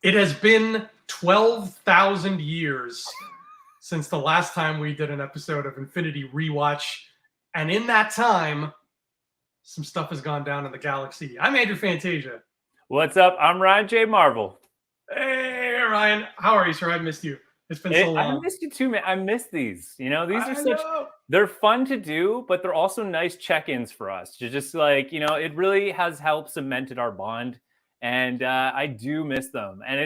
It has been 12,000 years since the last time we did an episode of Infinity Rewatch. And in that time, some stuff has gone down in the galaxy. I'm Andrew Fantasia. What's up? I'm Ryan J. Marvel. Hey, Ryan. How are you, sir? I've missed you. It's been so long. I missed you too, man. I miss these. These are they're fun to do, but they're also nice check-ins for us to just it really has helped cemented our bond. And I do miss them. And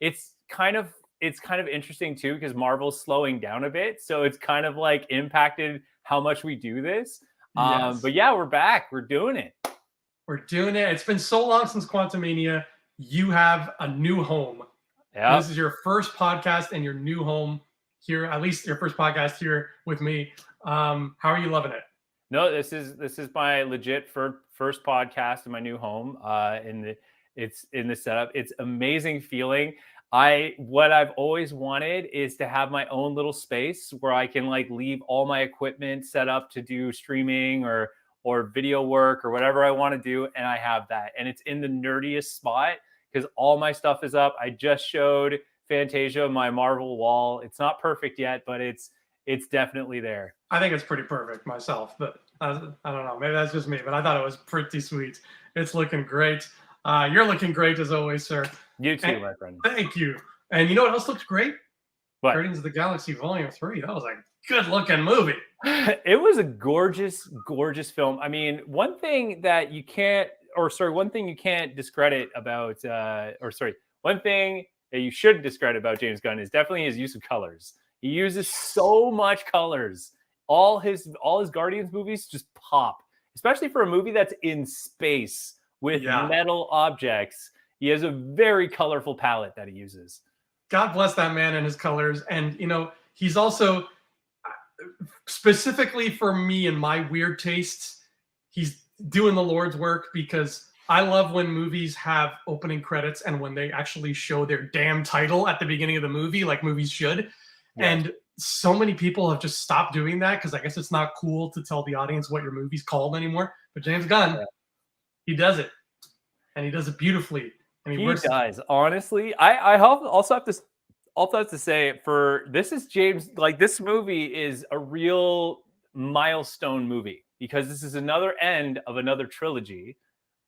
it's kind of interesting too, because Marvel's slowing down a bit. So it's kind of like impacted how much we do this. Yes. But yeah, we're back. We're doing it. It's been so long since Quantumania. You have a new home. Yeah. This is your first podcast and your new home here, at least your first podcast here with me. How are you loving it? No, this is my legit first podcast in my new home. It's in the setup. It's amazing feeling. What I've always wanted is to have my own little space where I can leave all my equipment set up to do streaming or video work or whatever I want to do, and I have that. And it's in the nerdiest spot because all my stuff is up. I just showed Fantasia my Marvel wall. It's not perfect yet, but it's definitely there. I think it's pretty perfect myself, but I don't know. Maybe that's just me, but I thought it was pretty sweet. It's looking great. You're looking great as always, sir. You too, my friend. Thank you. And you know what else looks great? What? Guardians of the Galaxy Volume 3. That was a good-looking movie. It was a gorgeous, gorgeous film. I mean, one thing you can't discredit about, one thing that you should discredit about James Gunn is definitely his use of colors. He uses so much colors. All his Guardians movies just pop, especially for a movie that's in space with metal objects. He has a very colorful palette that he uses. God bless that man and his colors. And, he's also, specifically for me and my weird tastes, he's doing the Lord's work, because I love when movies have opening credits and when they actually show their damn title at the beginning of the movie, like movies should. Yeah. And so many people have just stopped doing that because I guess it's not cool to tell the audience what your movie's called anymore. But James Gunn, he does it. And he does it beautifully. And he does. Honestly, I also have to say, this is James, this movie is a real milestone movie because this is another end of another trilogy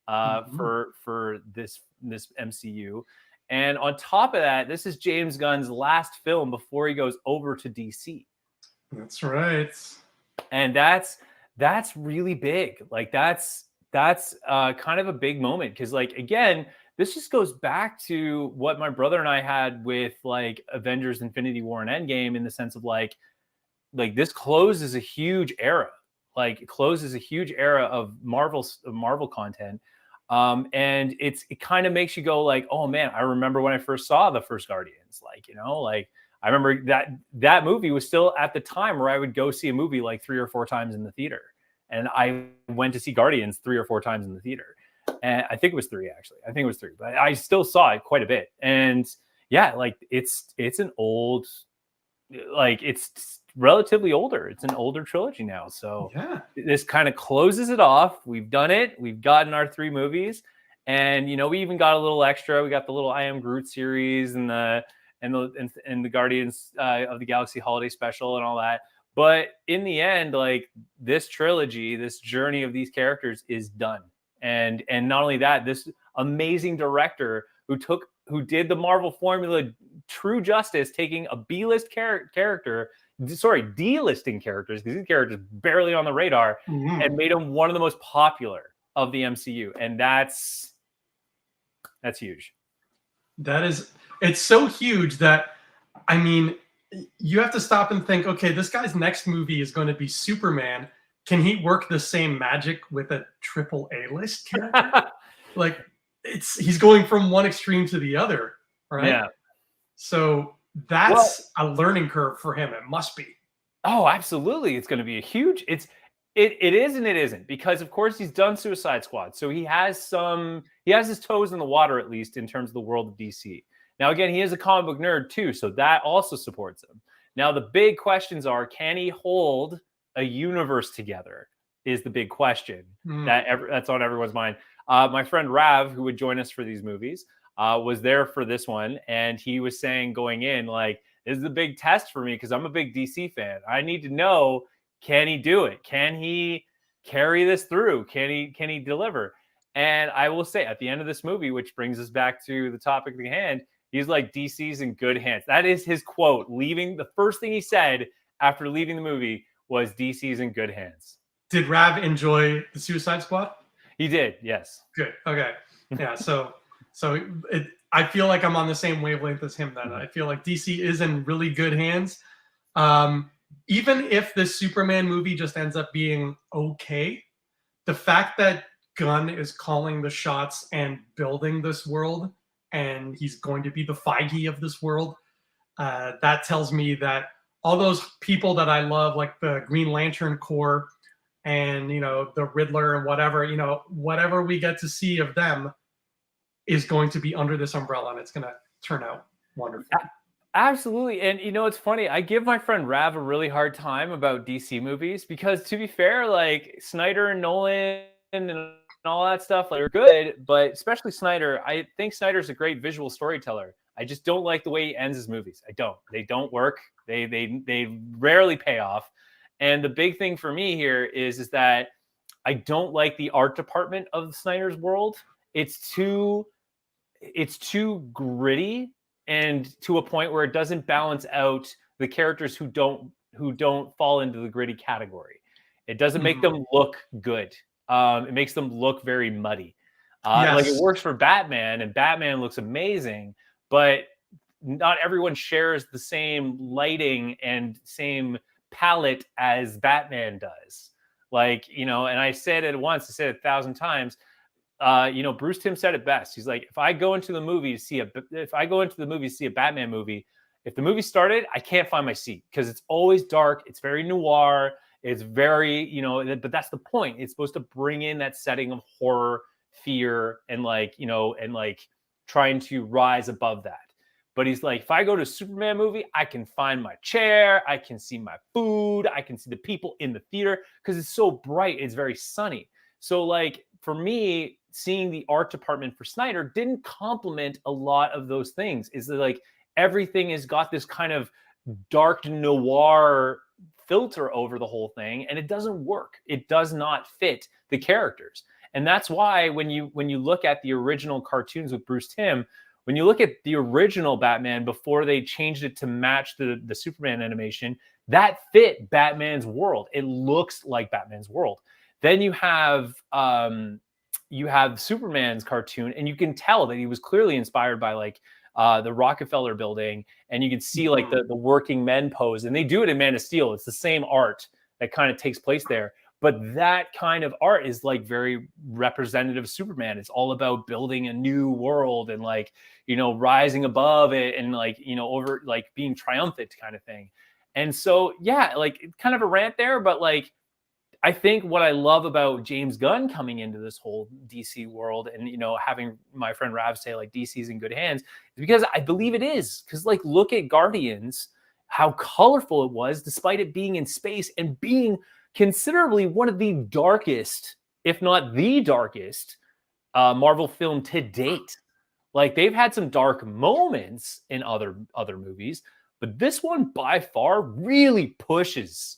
for this MCU. And on top of that, this is James Gunn's last film before he goes over to DC. That's right. And that's really big. That's kind of a big moment because, again, this just goes back to what my brother and I had with Avengers: Infinity War and Endgame, in the sense of this closes a huge era. It closes a huge era of Marvel content. And it kind of makes you go oh man, I remember when I first saw the first Guardians. I remember that movie was still at the time where I would go see a movie 3 or 4 times in the theater. And I went to see Guardians 3 or 4 times in the theater. And I think it was 3, actually. I think it was 3, but I still saw it quite a bit. And yeah, it's an old, it's relatively older. It's an older trilogy now. So this kind of closes it off. We've done it. We've gotten our 3 movies. And, we even got a little extra. We got the little I Am Groot series and the Guardians of the Galaxy holiday special and all that. But in the end, this trilogy, this journey of these characters is done. And not only that, this amazing director who did the Marvel formula true justice, taking a B-list character, D-listing characters, because these characters barely on the radar, and made them one of the most popular of the MCU. And that's huge. It's so huge that, I mean, you have to stop and think, okay, this guy's next movie is going to be Superman. Can he work the same magic with a triple A-list character? He's going from one extreme to the other, right? Yeah. So that's a learning curve for him. It must be. Oh, absolutely. It's going to be a huge. It is and it isn't, because of course he's done Suicide Squad, so he has his toes in the water, at least in terms of the world of DC. Now, again, he is a comic book nerd too, so that also supports him. Now, the big questions are, can he hold a universe together? Is the big question that's on everyone's mind. My friend Rav, who would join us for these movies, was there for this one, and he was saying going in, like, this is a big test for me because I'm a big DC fan. I need to know, can he do it? Can he carry this through? Can he deliver? And I will say, at the end of this movie, which brings us back to the topic at hand, he's like, DC's in good hands. That is his quote. Leaving, the first thing he said after leaving the movie was, DC's in good hands. Did Rav enjoy the Suicide Squad? He did, yes. Good. Okay. Yeah. So I feel like I'm on the same wavelength as him. Then I feel like DC is in really good hands. Even if this Superman movie just ends up being okay, the fact that Gunn is calling the shots and building this world, and he's going to be the Feige of this world, that tells me that all those people that I love, like the Green Lantern Corps and, you know, the Riddler and whatever, you know, whatever we get to see of them is going to be under this umbrella, and it's going to turn out wonderful. Absolutely. And you know, it's funny, I give my friend Rav a really hard time about DC movies because, to be fair, like Snyder and Nolan and all that stuff, like, are good, but especially Snyder, I think Snyder's a great visual storyteller. I just don't like the way he ends his movies. They don't work. They rarely pay off. And the big thing for me here is that I don't like the art department of Snyder's world. It's too gritty, and to a point where it doesn't balance out the characters who don't fall into the gritty category. It doesn't make them look good. It makes them look very muddy. Yes. Like, it works for Batman, and Batman looks amazing, but not everyone shares the same lighting and same palette as Batman does. Like, you know, and I said it once, I said it 1,000 times. You know, Bruce Timm said it best. He's like, if I go into the movie to see a Batman movie, if the movie started, I can't find my seat because it's always dark. It's very noir. It's very, you know, but that's the point. It's supposed to bring in that setting of horror, fear, and, like, you know, and like trying to rise above that. But he's like, if I go to a Superman movie, I can find my chair, I can see my food, I can see the people in the theater because it's so bright. It's very sunny. So, like, for me, seeing the art department for Snyder didn't complement a lot of those things. Is that, like, everything has got this kind of dark noir filter over the whole thing, and it doesn't work. It does not fit the characters. And that's why when you look at the original cartoons with Bruce Timm, when you look at the original Batman before they changed it to match the Superman animation, that fit Batman's world. It looks like Batman's world. Then you have Superman's cartoon, and you can tell that he was clearly inspired by, like, the Rockefeller building, and you can see, like, the working men pose, and they do it in Man of Steel. It's the same art that kind of takes place there. But that kind of art is, like, very representative of Superman. It's all about building a new world and, like, you know, rising above it and, like, you know, over, like, being triumphant kind of thing. And so, yeah, like, kind of a rant there, but, like, I think what I love about James Gunn coming into this whole DC world and, you know, having my friend Rav say, like, DC's in good hands, is because I believe it is. Because, like, look at Guardians, how colorful it was, despite it being in space and being considerably one of the darkest, if not the darkest, Marvel film to date. Like, they've had some dark moments in other movies, but this one by far really pushes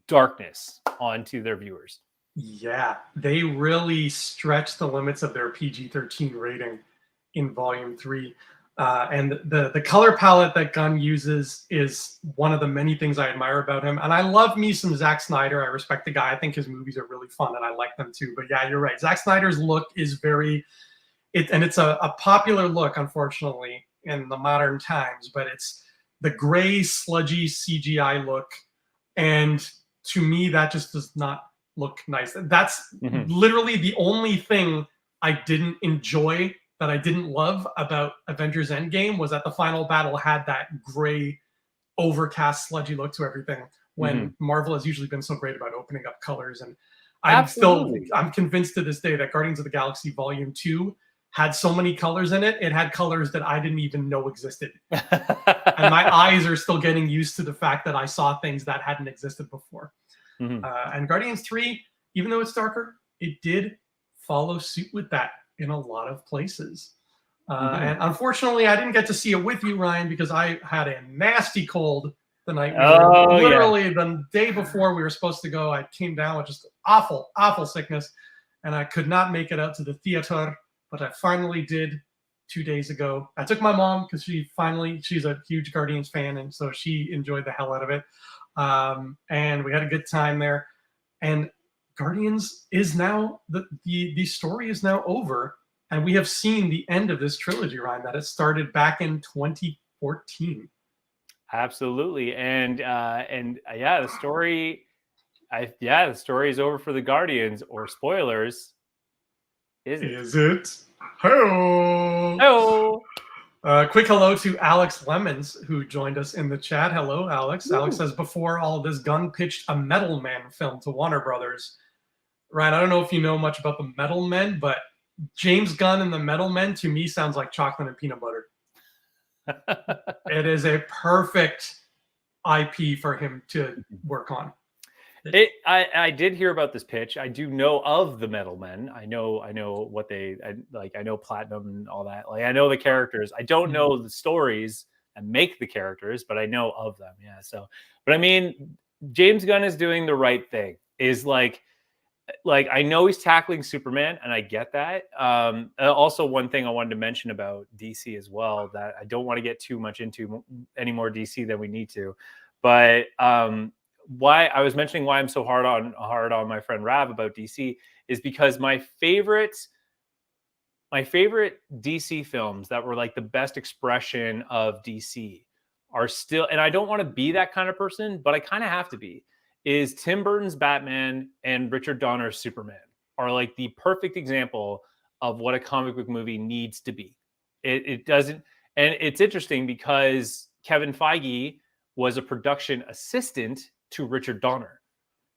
darkness onto their viewers. Yeah, they really stretched the limits of their PG-13 rating in Volume 3. And the color palette that Gunn uses is one of the many things I admire about him. And I love me some Zack Snyder. I respect the guy. I think his movies are really fun, and I like them too. But yeah, you're right. Zack Snyder's look is it's a popular look, unfortunately, in the modern times. But it's the gray, sludgy CGI look. And to me, that just does not look nice. That's literally the only thing I didn't enjoy, that I didn't love about Avengers Endgame, was that the final battle had that gray, overcast, sludgy look to everything, when Marvel has usually been so great about opening up colors. And I'm convinced to this day that Guardians of the Galaxy Volume 2 had so many colors in it. It had colors that I didn't even know existed. And my eyes are still getting used to the fact that I saw things that hadn't existed before. And Guardians 3, even though it's darker, it did follow suit with that in a lot of places. And unfortunately, I didn't get to see it with you, Ryan, because I had a nasty cold the night literally the day before we were supposed to go. I came down with just awful, awful sickness, and I could not make it out to the theater, but I finally did 2 days ago. I took my mom because she's a huge Guardians fan, and so she enjoyed the hell out of it. And we had a good time there. And Guardians is now the story is now over, and we have seen the end of this trilogy, Ryan, that it started back in 2014. Absolutely, and the story, the story is over for the Guardians. Or spoilers, is it? Hello. Quick hello to Alex Lemons, who joined us in the chat. Hello, Alex. Ooh. Alex says, before all of this, Gunn pitched a Metal Man film to Warner Brothers. Ryan, I don't know if you know much about the Metal Men, but James Gunn and the Metal Men, to me, sounds like chocolate and peanut butter. It is a perfect IP for him to work on. I did hear about this pitch. I do know of the Metal Men. I know what they like. I know Platinum and all that. Like, I know the characters. I don't know the stories and make the characters, but I know of them. Yeah. So, but I mean, James Gunn is doing the right thing. Is like I know he's tackling Superman, and I get that. Also, one thing I wanted to mention about DC as well, that I don't want to get too much into any more DC than we need to, but why I was mentioning why I'm so hard on my friend Rav about DC is because my favorite DC films that were like the best expression of DC are still, and I don't want to be that kind of person, but I kind of have to be, is Tim Burton's Batman and Richard Donner's Superman are like the perfect example of what a comic book movie needs to be. It doesn't, and it's interesting because Kevin Feige was a production assistant to Richard Donner.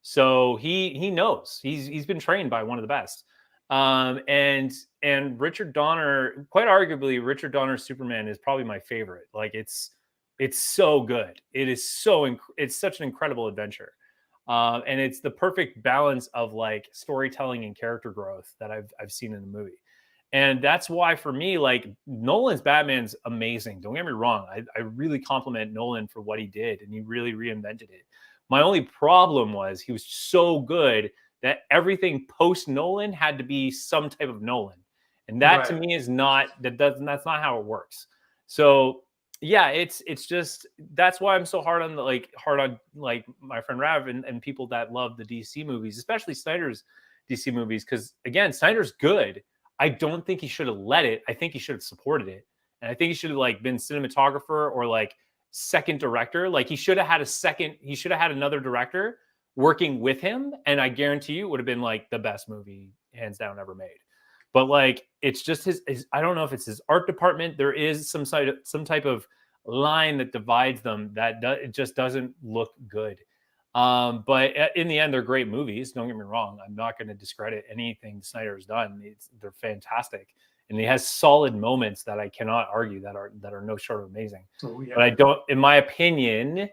So he knows, he's been trained by one of the best. And Richard Donner, quite arguably, Richard Donner's Superman is probably my favorite. Like it's so good. It's such an incredible adventure. And it's the perfect balance of like storytelling and character growth that I've seen in the movie. And that's why for me, like Nolan's Batman's amazing. Don't get me wrong. I really compliment Nolan for what he did, and he really reinvented it. My only problem was he was so good that everything post Nolan had to be some type of Nolan. And that to me is that's not how it works. So yeah, it's just, that's why I'm so hard on my friend Rav and people that love the DC movies, especially Snyder's DC movies. Cause again, Snyder's good. I don't think he should have let it. I think he should have supported it. And I think he should have like been cinematographer or like second director. Like he should have had another director working with him. And I guarantee you it would have been like the best movie hands down ever made. But like, it's just his I don't know if it's his art department. There is some type of line that divides them that it just doesn't look good. But in the end, they're great movies. Don't get me wrong. I'm not going to discredit anything Snyder has done. They're fantastic. And he has solid moments that I cannot argue that are no short of amazing. Oh, yeah. But I don't, in my opinion,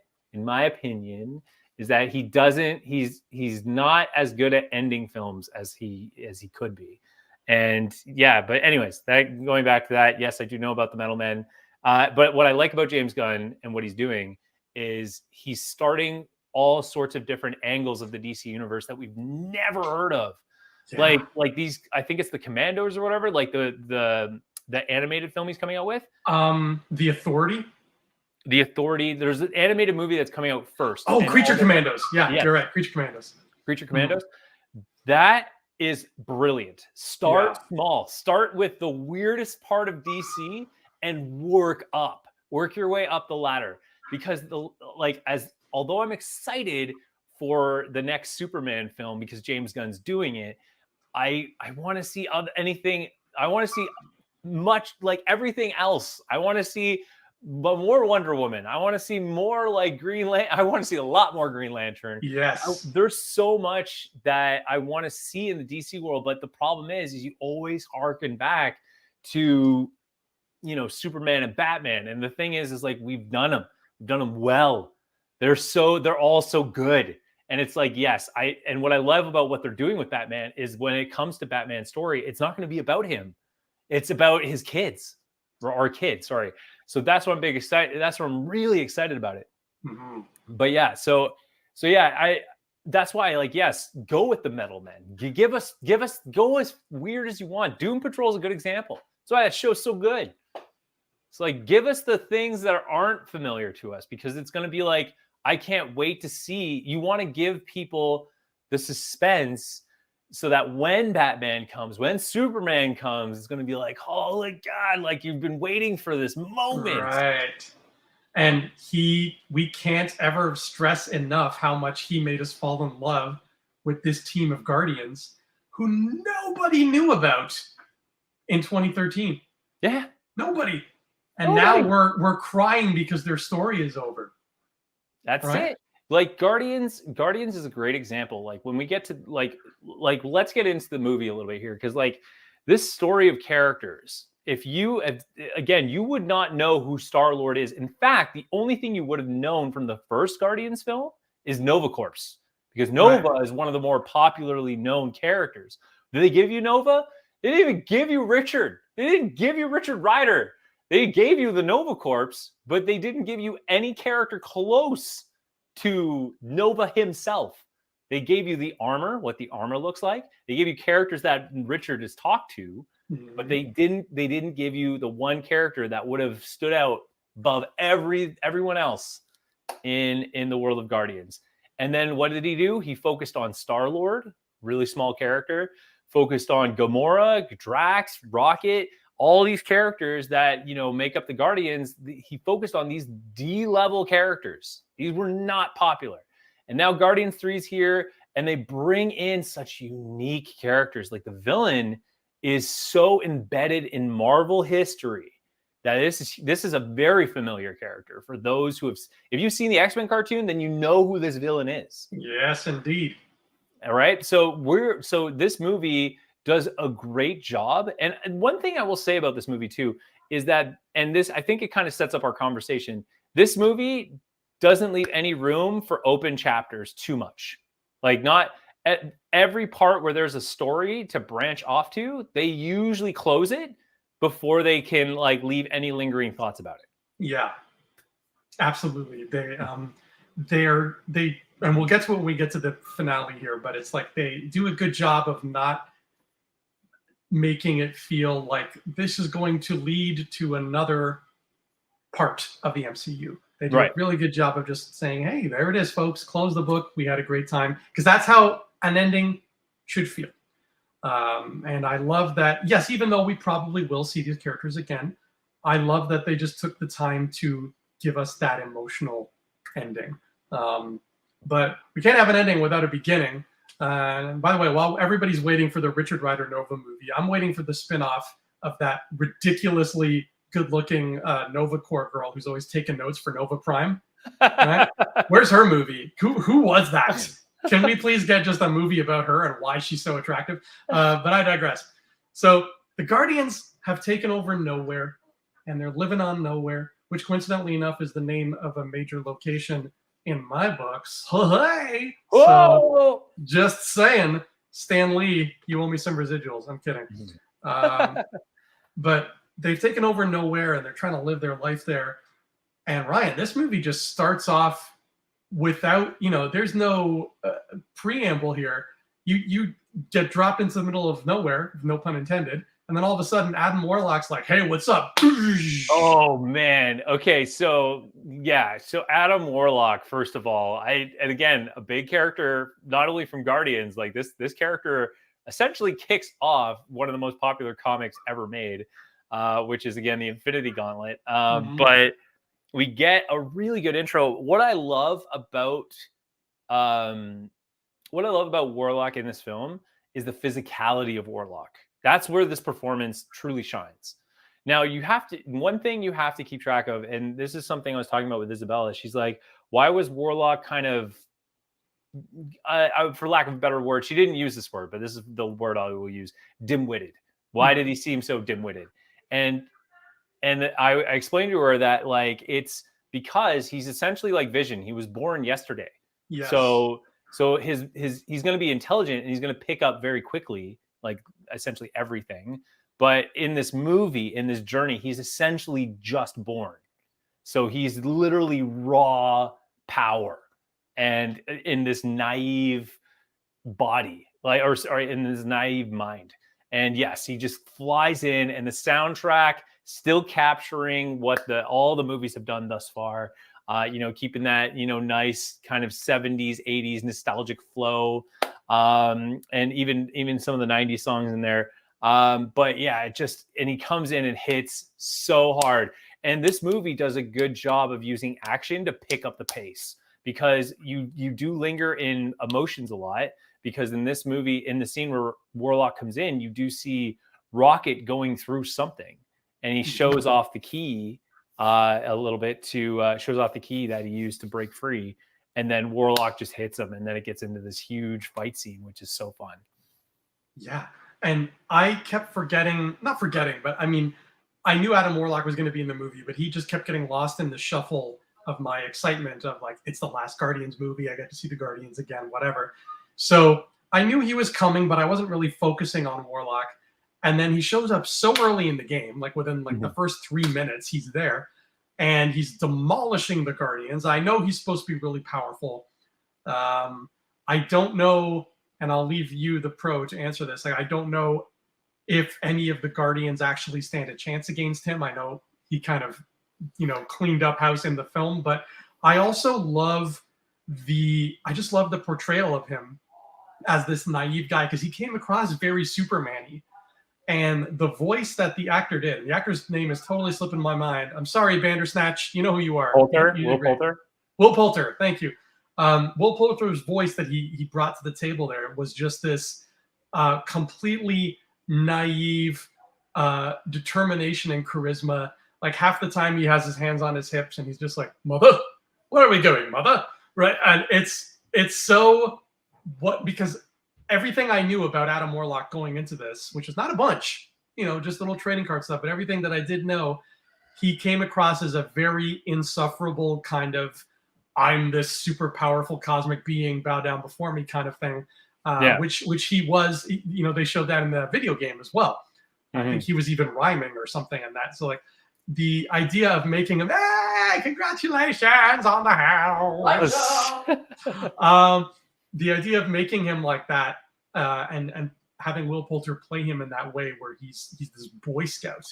is that he's not as good at ending films as he could be. And yeah, but anyways, going back to that, yes, I do know about the Metal Men. But what I like about James Gunn and what he's doing is he's starting all sorts of different angles of the DC universe that we've never heard of. Yeah. Like these, I think it's the Commandos or whatever, like the animated film he's coming out with. The Authority. The Authority. There's an animated movie that's coming out first. Oh, Creature Commandos. Yeah, you're right. Creature Commandos. That is brilliant. Start small. Start with the weirdest part of DC and work your way up the ladder. Because although I'm excited for the next Superman film because James Gunn's doing it, I want to see anything. I want to see much like everything else. I want to see more Wonder Woman. I want to see more like Green Lantern. I want to see a lot more Green Lantern. Yes. There's so much that I want to see in the DC world, but the problem is you always harken back to, Superman and Batman. And the thing is like, we've done them well. They're all so good. And it's like, yes, and what I love about what they're doing with Batman is when it comes to Batman's story, it's not going to be about him. It's about his kids. our kids. Sorry. So that's what I'm big excited. That's what I'm really excited about it. Mm-hmm. But yeah, so yeah, that's why, like, yes, go with the Metal Men. Give us, go as weird as you want. Doom Patrol is a good example. That's why that show's so good. It's like, give us the things that aren't familiar to us, because it's going to be like, I can't wait to see. You want to give people the suspense so that when Batman comes, when Superman comes, it's going to be like, holy God, like you've been waiting for this moment. Right. And we can't ever stress enough how much he made us fall in love with this team of Guardians who nobody knew about in 2013. Yeah. Nobody. And now we're crying because their story is over. That's right? It. Like Guardians is a great example. Like when we get to like let's get into the movie a little bit here, because like this story of characters, if you, again, you would not know who Star-Lord is. In fact, the only thing you would have known from the first Guardians film is Nova Corps, because Nova is one of the more popularly known characters. Did they give you Nova? They didn't even give you Richard. They didn't give you Richard Rider. They gave you the Nova Corps, but they didn't give you any character close to Nova himself. They gave you the armor, what the armor looks like. They gave you characters that Richard has talked to. But they didn't give you the one character that would have stood out above everyone else in the world of Guardians. And then what did he do? He focused on Star-Lord, really small character, focused on Gamora, Drax, Rocket, all these characters that, make up the Guardians. He focused on these D-level characters. These were not popular. And now Guardians 3 is here, and they bring in such unique characters. Like the villain is so embedded in Marvel history that this is a very familiar character for those who have. If you've seen the X-Men cartoon, then you know who this villain is. Yes, indeed. All right, so this movie does a great job. And one thing I will say about this movie too is that, and this, I think it kind of sets up our conversation. This movie doesn't leave any room for open chapters too much. Like, not at every part where there's a story to branch off to, they usually close it before they can like leave any lingering thoughts about it. Yeah, absolutely. They and we'll get to it when we get to the finale here, but it's like they do a good job of not making it feel like this is going to lead to another part of the MCU. They do a really good job of just saying, hey, there it is, folks. Close the book. We had a great time. Because that's how an ending should feel. And I love that. Yes, even though we probably will see these characters again, I love that they just took the time to give us that emotional ending. But we can't have an ending without a beginning. And by the way, while everybody's waiting for the Richard Rider Nova movie, I'm waiting for the spin-off of that ridiculously good-looking Nova Corps girl who's always taking notes for Nova Prime. Right? Where's her movie? Who was that? Can we please get just a movie about her and why she's so attractive? But I digress. So the Guardians have taken over Nowhere, and they're living on Nowhere, which coincidentally enough is the name of a major location in my books. Hey! So just saying, Stan Lee, you owe me some residuals. I'm kidding. But they've taken over Nowhere, and they're trying to live their life there. And Ryan, this movie just starts off without, there's no preamble here. You get dropped into the middle of nowhere, no pun intended, and then all of a sudden Adam Warlock's like, hey, what's up? Oh man. Okay, so yeah, so Adam Warlock, first of all, and again, a big character, not only from Guardians, like this character essentially kicks off one of the most popular comics ever made, which is again the Infinity Gauntlet. But we get a really good intro. What I love about Warlock in this film is the physicality of Warlock. That's where this performance truly shines. Now, one thing you have to keep track of, and this is something I was talking about with Isabella. She's like, why was Warlock kind of, for lack of a better word, she didn't use this word, but this is the word I will use, dim-witted. Why did he seem so dim-witted? And I explained to her that like it's because he's essentially like Vision. He was born yesterday. Yes. So he's going to be intelligent and he's going to pick up very quickly, like essentially everything. But in this movie, in this journey, he's essentially just born. So he's literally raw power and in this naive body, like, or sorry, in this naive mind. And yes, he just flies in, and the soundtrack still capturing what all the movies have done thus far. Keeping that, nice kind of 70s, 80s nostalgic flow. And even some of the 90s songs in there. But yeah, and he comes in and hits so hard. And this movie does a good job of using action to pick up the pace, because you do linger in emotions a lot, because in this movie, in the scene where Warlock comes in, you do see Rocket going through something, and he shows off the key a little bit shows off the key that he used to break free. And then Warlock just hits him, and then it gets into this huge fight scene, which is so fun. Yeah. And I kept not forgetting, but I mean, I knew Adam Warlock was going to be in the movie, but he just kept getting lost in the shuffle of my excitement of like, it's the last Guardians movie. I get to see the Guardians again, whatever. So I knew he was coming, but I wasn't really focusing on Warlock. And then he shows up so early in the game, like within like the first 3 minutes, he's there and he's demolishing the Guardians. I know he's supposed to be really powerful. I don't know, and I'll leave you, the pro, to answer this. Like, I don't know if any of the Guardians actually stand a chance against him. I know he kind of, cleaned up house in the film, but I also love the portrayal of him as this naive guy, because he came across very Superman-y. And the voice that the actor did, the actor's name is totally slipping my mind. I'm sorry, Bandersnatch. You know who you are. Will Poulter. Will Poulter. Thank you. Will Poulter's voice that he brought to the table there was just this completely naive determination and charisma. Like, half the time he has his hands on his hips and he's just like, "Mother, what are we doing, mother?" Right? And it's so because everything I knew about Adam Warlock going into this, which is not a bunch, just little trading card stuff, but everything that I did know, he came across as a very insufferable kind of, I'm this super powerful cosmic being, bow down before me kind of thing, which he was. They showed that in the video game as well. I think he was even rhyming or something in that. So like the idea of making him, hey, congratulations on the house. The idea of making him like that and having Will Poulter play him in that way, where he's this Boy Scout,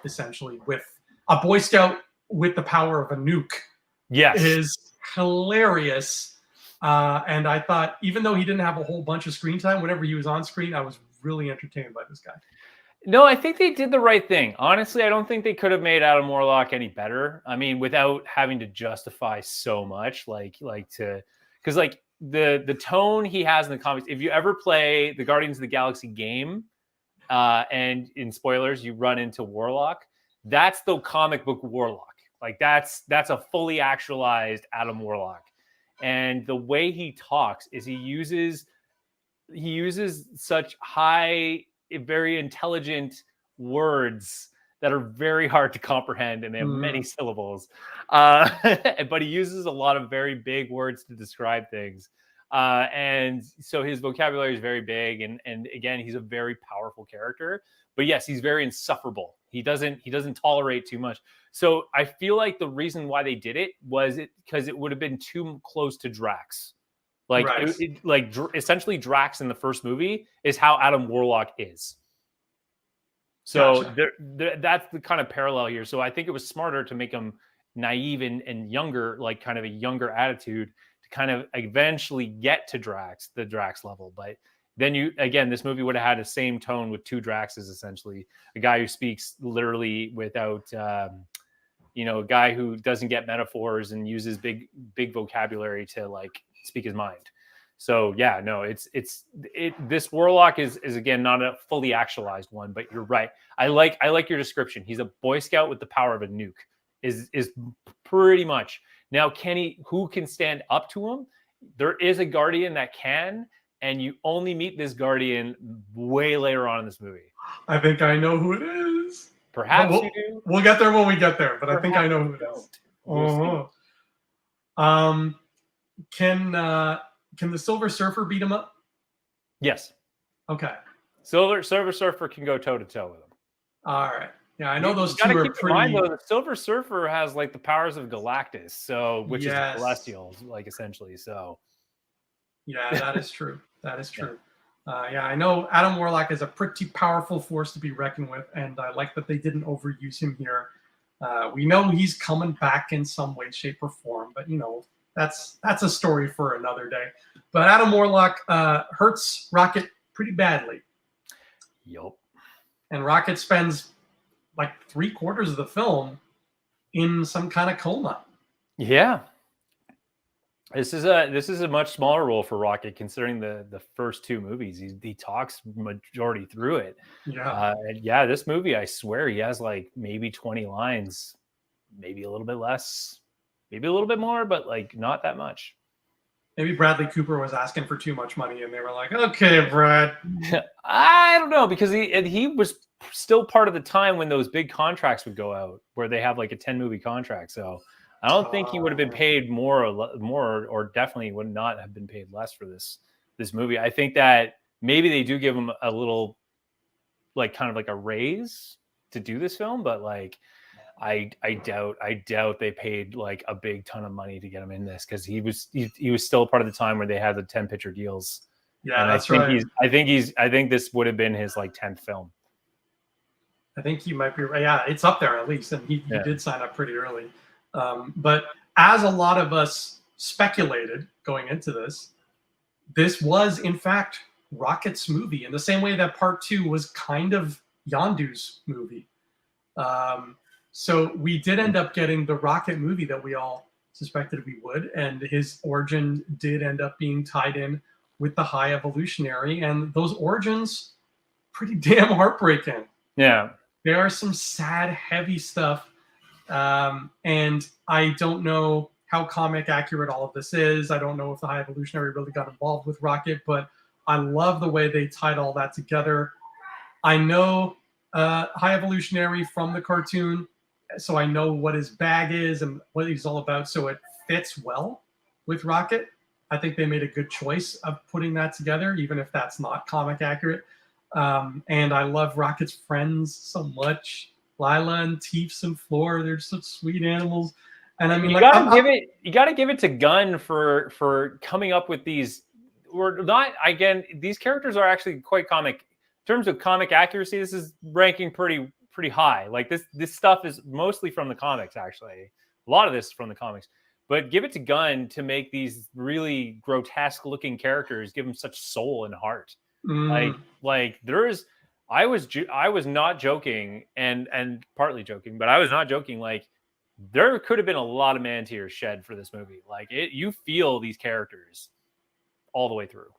essentially, with a Boy Scout with the power of a nuke, is hilarious. And I thought, even though he didn't have a whole bunch of screen time, whenever he was on screen, I was really entertained by this guy. No, I think they did the right thing. Honestly, I don't think they could have made Adam Warlock any better. I mean, without having to justify so much, because the tone he has in the comics. If you ever play the Guardians of the Galaxy game, and in spoilers, you run into Warlock. That's the comic book Warlock. Like that's a fully actualized Adam Warlock. And the way he talks is he uses such high, very intelligent words that are very hard to comprehend, and they have many syllables. But he uses a lot of very big words to describe things. And so his vocabulary is very big, and again, he's a very powerful character. But yes, he's very insufferable. He doesn't tolerate too much. So I feel like the reason why they did it was because it would have been too close to Drax. Like, right. Essentially Drax in the first movie is how Adam Warlock is. So gotcha. That's the kind of parallel here. So I think it was smarter to make him naive and younger, like kind of a younger attitude, to kind of eventually get to the Drax level. But then this movie would have had the same tone with two Draxes, essentially. A guy who speaks literally without, a guy who doesn't get metaphors and uses big vocabulary to like speak his mind. So yeah, no, this Warlock is again not a fully actualized one, but you're right. I like your description. He's a Boy Scout with the power of a nuke. Is pretty much. Now, who can stand up to him? There is a Guardian that can, and you only meet this Guardian way later on in this movie. I think I know who it is. Perhaps you do. We'll get there when we get there, but perhaps I think I know who it is. Can the Silver Surfer beat him up? Yes. Okay. Silver Surfer can go toe to toe with him. All right. Yeah, I know those You got two to are keep in mind pretty. though, the Silver Surfer has like the powers of Galactus, so which is the Yes. Celestials, like essentially. So Yeah, that is true. That is yeah, true. Yeah, I know Adam Warlock is a pretty powerful force to be reckoned with, and I like that they didn't overuse him here. We know he's coming back in some way, shape, or form, but that's a story for another day. But Adam Warlock hurts Rocket pretty badly, yup. and Rocket spends like 3/4 of the film in some kind of coma. Yeah. This is a much smaller role for Rocket considering the first two movies. He talks majority through it. Yeah, And yeah, this movie, I swear, he has like maybe 20 lines, maybe a little bit less, maybe a little bit more, but like not that much. maybe Bradley Cooper was asking for too much money, and they were like, "Okay, Brad." I don't know because he was still part of the time when those big contracts would go out where they have like a 10 movie contract. So I don't think he would have been paid more or definitely would not have been paid less for this movie. I think that maybe they do give him a little like kind of like a raise to do this film, but like I doubt they paid like a big ton of money to get him in this because he was still part of the time where they had the 10 picture deals. Yeah, And that's right. I think this would have been his like 10th film. I think he might be right. Yeah, it's up there at least, and he Yeah. did sign up pretty early. But as a lot of us speculated going into this was in fact Rocket's movie in the same way that Part Two was kind of Yondu's movie. So we did end up getting the Rocket movie that we all suspected we would, and his origin did end up being tied in with the High Evolutionary, and those origins pretty damn heartbreaking. Yeah. There are some sad, heavy stuff, and I don't know how comic accurate all of this is. I don't know if the High Evolutionary really got involved with Rocket, but I love the way they tied all that together. I know High Evolutionary from the cartoon, so I know what his bag is and what he's all about, so it fits well with Rocket. I think they made a good choice of putting that together, even if that's not comic accurate. And I love Rocket's friends so much. Lila and Teefs and Floor, they're such sweet animals. And I mean, You gotta give it to Gunn for coming up with these. We're not again. These characters are actually quite comic in terms of comic accuracy. This is ranking pretty high. Like this stuff is mostly from the comics. Actually, a lot of this is from the comics. But give it to Gunn to make these really grotesque looking characters. Give them such soul and heart. Like there is. I was not joking and partly joking, but I was not joking. Like there could have been a lot of man tears shed for this movie. Like you feel these characters all the way through.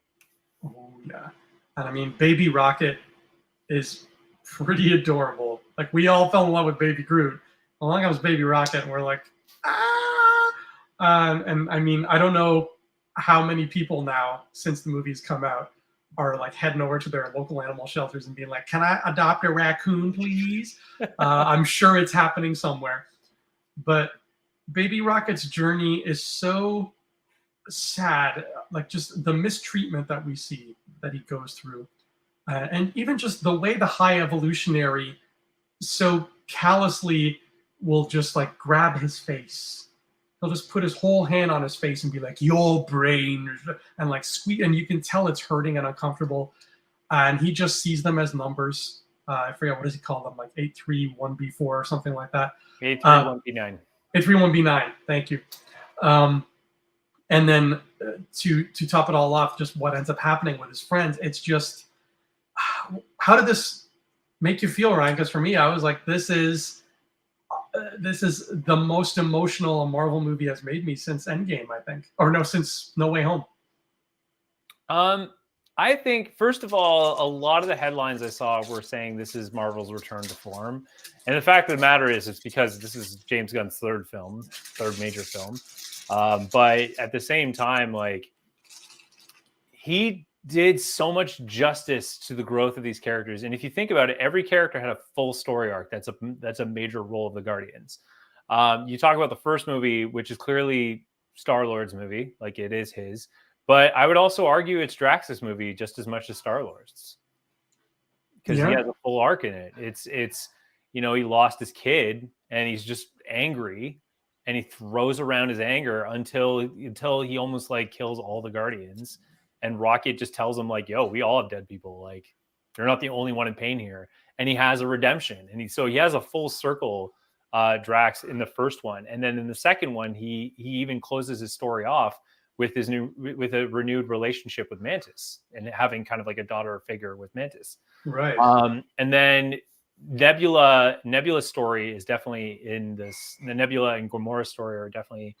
Oh yeah, and I mean, Baby Rocket is pretty adorable. Like we all fell in love with Baby Groot. Along comes Baby Rocket, and we're like, ah. And I mean, I don't know how many people now since the movie's come out are like heading over to their local animal shelters and being like, "Can I adopt a raccoon, please?" I'm sure it's happening somewhere. But Baby Rocket's journey is so sad, like just the mistreatment that we see that he goes through, and even just the way the High Evolutionary so callously will just like grab his face. He'll just put his whole hand on his face and be like, "Your brain," and like squeeze, and you can tell it's hurting and uncomfortable. And he just sees them as numbers. I forget what does he call them, like 831B4 or something like that. 831B9. 831B9. Thank you. And then to top it all off, just what ends up happening with his friends. It's just, how did this make you feel, Ryan? Because for me, I was like, this is the most emotional a Marvel movie has made me since Endgame, I think, or no, since No Way Home. I think, first of all, a lot of the headlines I saw were saying this is Marvel's return to form. And the fact of the matter is, it's because this is James Gunn's third major film. But at the same time, like, he did so much justice to the growth of these characters. And if you think about it, every character had a full story arc. That's a major role of the Guardians. You talk about the first movie, which is clearly Star-Lord's movie, like it is his. But I would also argue it's Drax's movie just as much as Star-Lord's. because he has a full arc in it. It's he lost his kid and he's just angry, and he throws around his anger until he almost like kills all the Guardians, and Rocket just tells him like, yo, we all have dead people, like you're not the only one in pain here. And he has a redemption, and he has a full circle, Drax, in the first one, and then in the second one he even closes his story off with a renewed relationship with Mantis, and having kind of like a daughter figure with Mantis, right? And then Nebula's story is definitely in this. The Nebula and Gamora story are definitely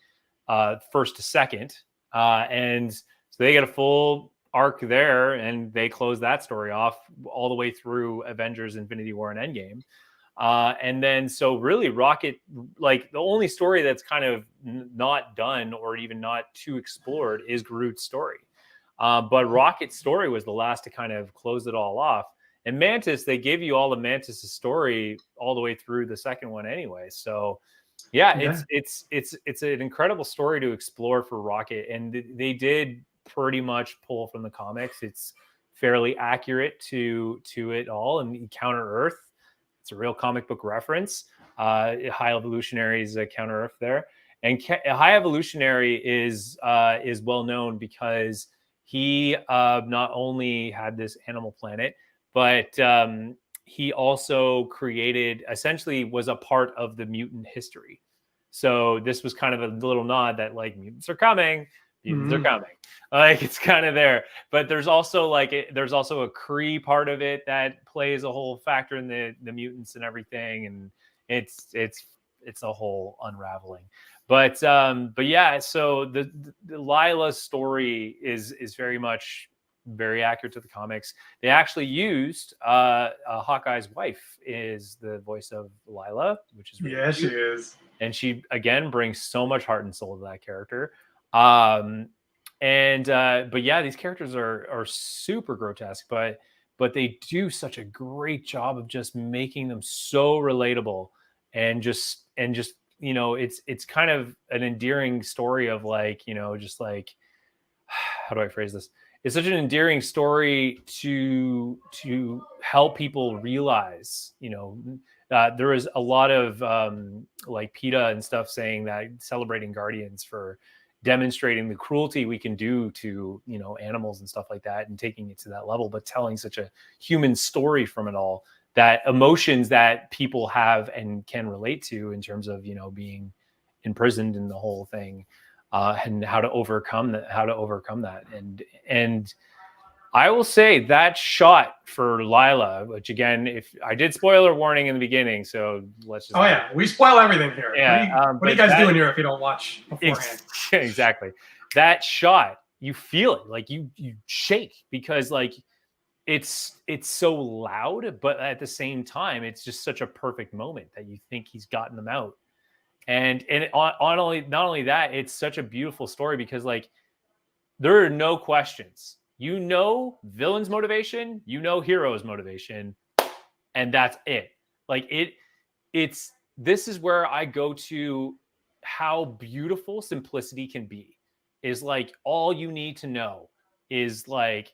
first to second, and so they get a full arc there, and they close that story off all the way through Avengers: Infinity War and Endgame. And then so really Rocket, like the only story that's kind of not done or even not too explored is Groot's story. But Rocket's story was the last to kind of close it all off. And Mantis, they gave you all of Mantis' story all the way through the second one anyway. So it's an incredible story to explore for Rocket. And they did pretty much pull from the comics. It's fairly accurate to it all. And Counter Earth, it's a real comic book reference. High Evolutionary is a Counter Earth there. And High Evolutionary is well known because he not only had this animal planet, but he also essentially was a part of the mutant history. So this was kind of a little nod that like mutants are coming. Mutants are coming. Like it's kind of there, but there's also a Kree part of it that plays a whole factor in the mutants and everything, and it's a whole unraveling. But yeah, so the Lila's story is very accurate to the comics. They actually used Hawkeye's wife is the voice of Lila, which is really cute. She is, and she again brings so much heart and soul to that character. But yeah, these characters are super grotesque, but they do such a great job of just making them so relatable, and just it's kind of an endearing story of like, just like, how do I phrase this? It's such an endearing story to help people realize, there is a lot of like PETA and stuff saying that celebrating Guardians for demonstrating the cruelty we can do to animals and stuff like that, and taking it to that level, but telling such a human story from it all, that emotions that people have and can relate to in terms of being imprisoned in the whole thing, and how to overcome that. And I will say that shot for Lila, which again, if I did spoiler warning in the beginning, so let's just. Oh yeah, we spoil everything here. Yeah. What are you guys doing here if you don't watch beforehand? Exactly. That shot, you feel it, like you shake, because like it's so loud, but at the same time, it's just such a perfect moment that you think he's gotten them out. And not only that, it's such a beautiful story because like there are no questions. Villain's motivation, hero's motivation, and that's it. Like this is where I go to how beautiful simplicity can be. Is like all you need to know is like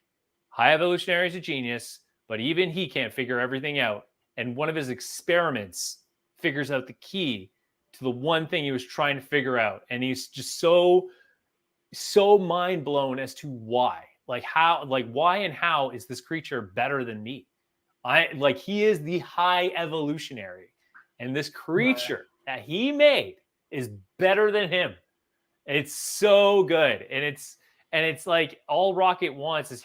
High Evolutionary is a genius, but even he can't figure everything out. And one of his experiments figures out the key to the one thing he was trying to figure out. And he's just so mind blown as to why. Like how, like why and how is this creature better than me? He is the High Evolutionary, and this creature that he made is better than him. It's so good, and it's like all Rocket wants is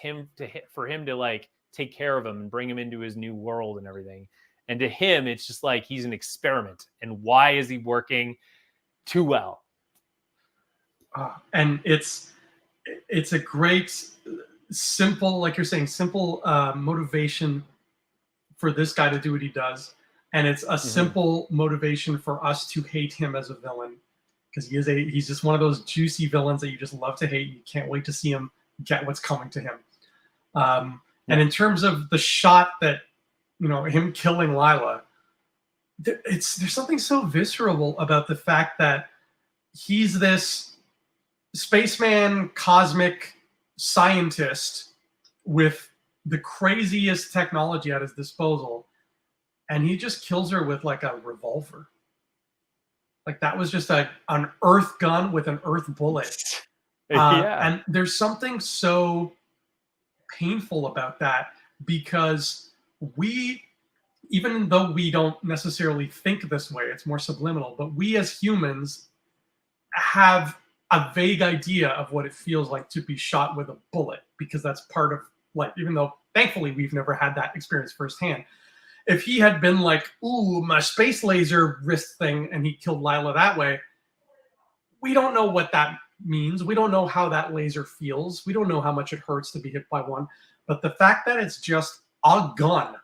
for him to like take care of him and bring him into his new world and everything. And to him, it's just like he's an experiment. And why is he working too well? And it's a great, simple, like you're saying, simple motivation for this guy to do what he does. And it's a simple motivation for us to hate him as a villain, because he's just one of those juicy villains that you just love to hate. You can't wait to see him get what's coming to him. And in terms of the shot that, him killing Lila, there's something so visceral about the fact that he's this spaceman, cosmic scientist with the craziest technology at his disposal, and he just kills her with like a revolver. Like that was just an earth gun with an earth bullet. Yeah. And there's something so painful about that because we, even though we don't necessarily think this way, it's more subliminal, but we as humans have a vague idea of what it feels like to be shot with a bullet because that's part of life, even though thankfully we've never had that experience firsthand. If he had been like, ooh, my space laser wrist thing, and he killed Lila that way, we don't know what that means. We don't know how that laser feels. We don't know how much it hurts to be hit by one. But the fact that it's just a gun,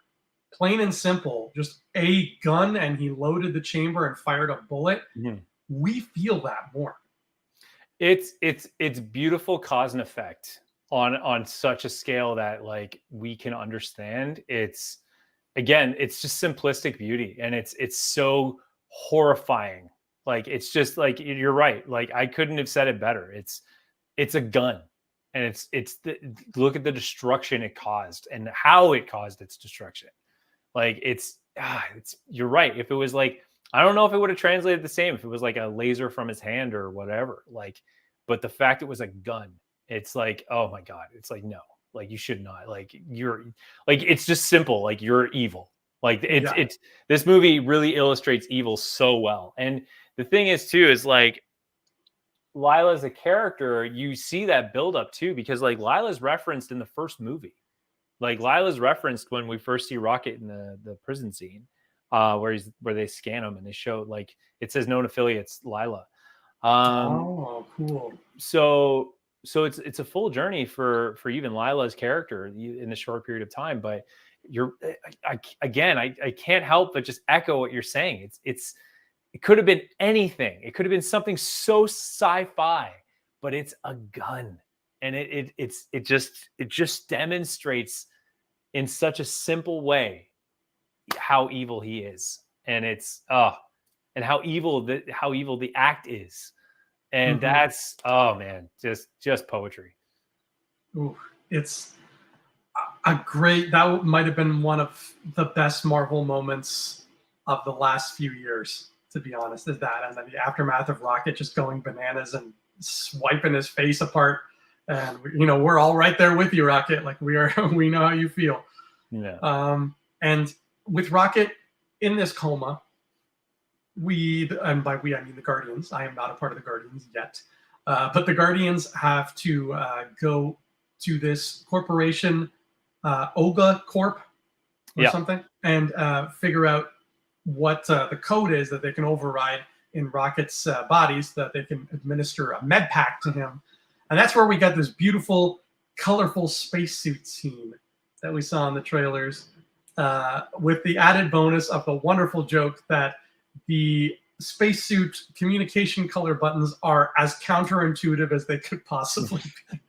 plain and simple, just a gun, and he loaded the chamber and fired a bullet, we feel that more. It's beautiful cause and effect on such a scale that like we can understand. It's again, it's just simplistic beauty, and it's so horrifying. Like it's just like you're right. Like I couldn't have said it better. It's a gun, and look at the destruction it caused and how it caused its destruction. Like it's you're right. If it was like, I don't know if it would have translated the same if it was like a laser from his hand or whatever. Like, but the fact it was a gun, it's like, oh my God, it's like no. Like you should not, like you're like, it's just simple. Like you're evil. Like it's this movie really illustrates evil so well. And the thing is too, is like Lila as a character, you see that build up too, because like Lila's referenced in the first movie. Like Lila's referenced when we first see Rocket in the prison scene, where they scan him and they show like it says known affiliates Lila. Oh, cool. So it's a full journey for even Lila's character in the short period of time. But I can't help but just echo what you're saying. It could have been anything. It could have been something so sci-fi, but it's a gun, and it just demonstrates in such a simple way how evil he is, and and how evil the act is. And that's, oh man, just poetry. Ooh, it's a great, that might have been one of the best Marvel moments of the last few years, to be honest, is that. And then the aftermath of Rocket just going bananas and swiping his face apart. And, we're all right there with you, Rocket. Like we know how you feel. Yeah. And with Rocket in this coma, and by we I mean the Guardians. I am not a part of the Guardians yet, but the Guardians have to go to this corporation, Oga Corp or something, and figure out what the code is that they can override in Rocket's bodies, that they can administer a med pack to him. And that's where we got this beautiful, colorful spacesuit scene that we saw in the trailers, with the added bonus of the wonderful joke that the spacesuit communication color buttons are as counterintuitive as they could possibly be.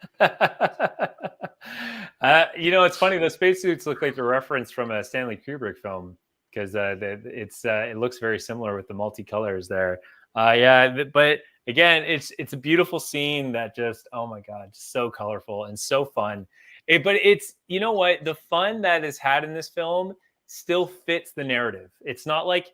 It's funny. The spacesuits look like a reference from a Stanley Kubrick film because it looks very similar with the multicolors there. But again, it's a beautiful scene that just, oh my God, just so colorful and so fun. But it's, the fun that is had in this film still fits the narrative. It's not like,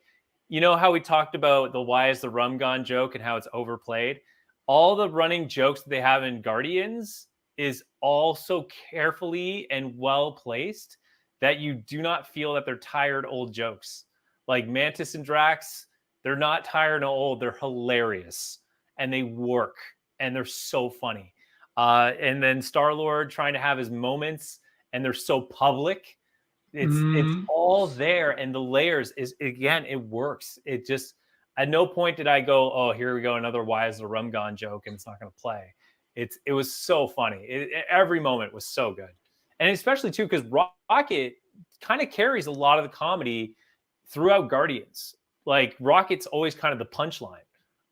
how we talked about the why is the rum gone joke and how it's overplayed. All the running jokes that they have in Guardians is all so carefully and well placed that you do not feel that they're tired old jokes. Like Mantis and Drax, they're not tired and old. They're hilarious and they work and they're so funny. And then Star-Lord trying to have his moments and they're so public. It's all there, and the layers is, again, it works. It just, at no point did I go, oh, here we go, another why is the rum gone joke and it's not going to play. It was so funny. Every moment was so good. And especially too, because Rocket kind of carries a lot of the comedy throughout Guardians. Like Rocket's always kind of the punchline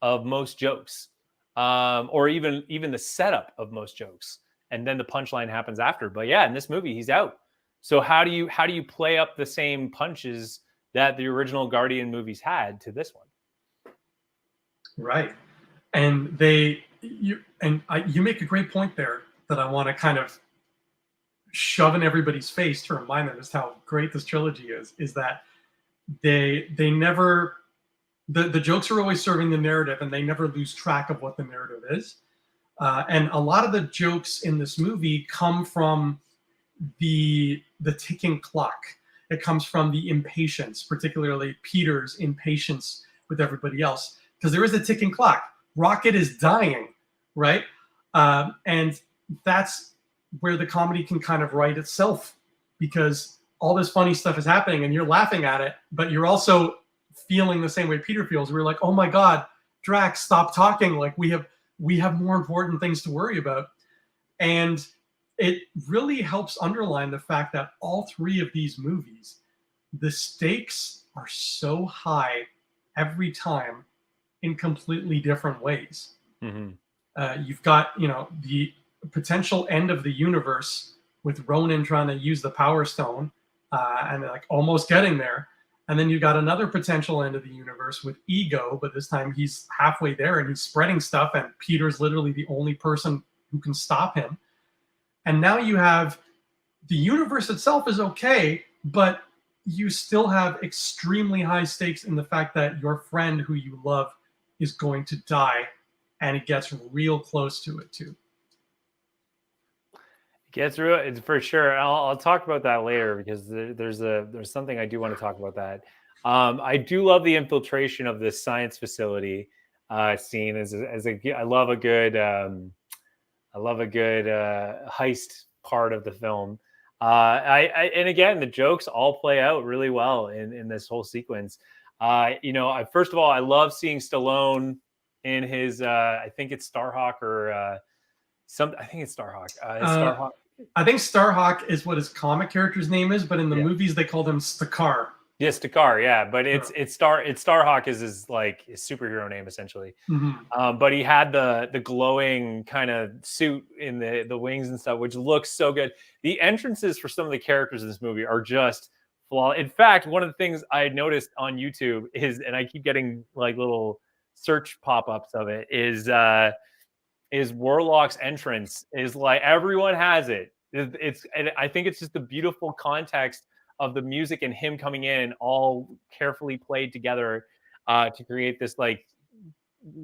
of most jokes, or even the setup of most jokes. And then the punchline happens after. But yeah, in this movie, he's out. So how do you play up the same punches that the original Guardian movies had to this one? Right. And you make a great point there that I want to kind of shove in everybody's face to remind them just how great this trilogy is that they never the jokes are always serving the narrative, and they never lose track of what the narrative is. And a lot of the jokes in this movie come from the ticking clock. It comes from the impatience, particularly Peter's impatience with everybody else, because there is a ticking clock. Rocket is dying, right? And that's where the comedy can kind of write itself, because all this funny stuff is happening and you're laughing at it, but you're also feeling the same way Peter feels. We're like, oh my God, Drax, stop talking. Like we have more important things to worry about. And it really helps underline the fact that all three of these movies, the stakes are so high every time in completely different ways. Mm-hmm. You've got, the potential end of the universe with Ronan trying to use the Power Stone and like almost getting there. And then you got another potential end of the universe with Ego, but this time he's halfway there and he's spreading stuff, and Peter's literally the only person who can stop him. And now you have the universe itself is okay, but you still have extremely high stakes in the fact that your friend who you love is going to die, and it gets real close to it too. Gets real, it's for sure. I'll talk about that later, because there's something I do want to talk about that. I do love the infiltration of this science facility scene. I love a good heist part of the film. And again, the jokes all play out really well in this whole sequence. First of all, I love seeing Stallone in his I think it's Starhawk or I think it's Starhawk. Starhawk. I think Starhawk is what his comic character's name is, but in the movies they called him Stakar. Yeah, Stakar, yeah, but it's Starhawk is his superhero name essentially. Mm-hmm. But he had the glowing kind of suit in the wings and stuff, which looks so good. The entrances for some of the characters in this movie are just flawless. In fact, one of the things I noticed on YouTube is, and I keep getting like little search pop-ups of it, is Warlock's entrance is like everyone has it. And I think it's just the beautiful context of the music and him coming in all carefully played together to create this like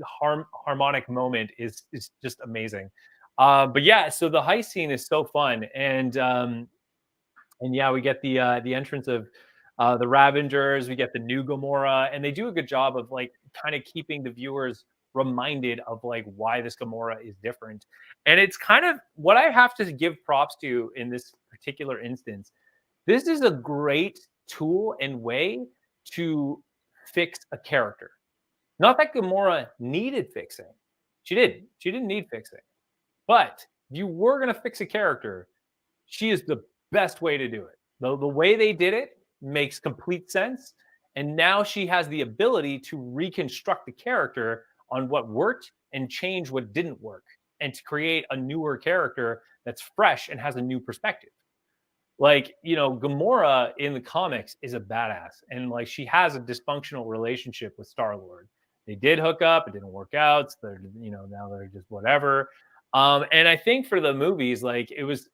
harmonic moment is just amazing. But yeah, so the heist scene is so fun, and yeah, we get the entrance of the Ravengers, we get the new Gamora, and they do a good job of like kind of keeping the viewers reminded of like why this Gamora is different. And it's kind of what I have to give props to in this particular instance. This is a great tool and way to fix a character. Not that Gamora needed fixing. She didn't need fixing. But if you were going to fix a character, she is the best way to do it. The way they did it makes complete sense. And now she has the ability to reconstruct the character on what worked and change what didn't work, and to create a newer character that's fresh and has a new perspective. Like, Gamora in the comics is a badass, and like she has a dysfunctional relationship with Star-Lord. They did hook up, it didn't work out. So they're, now they're just whatever. And I think for the movies, like it was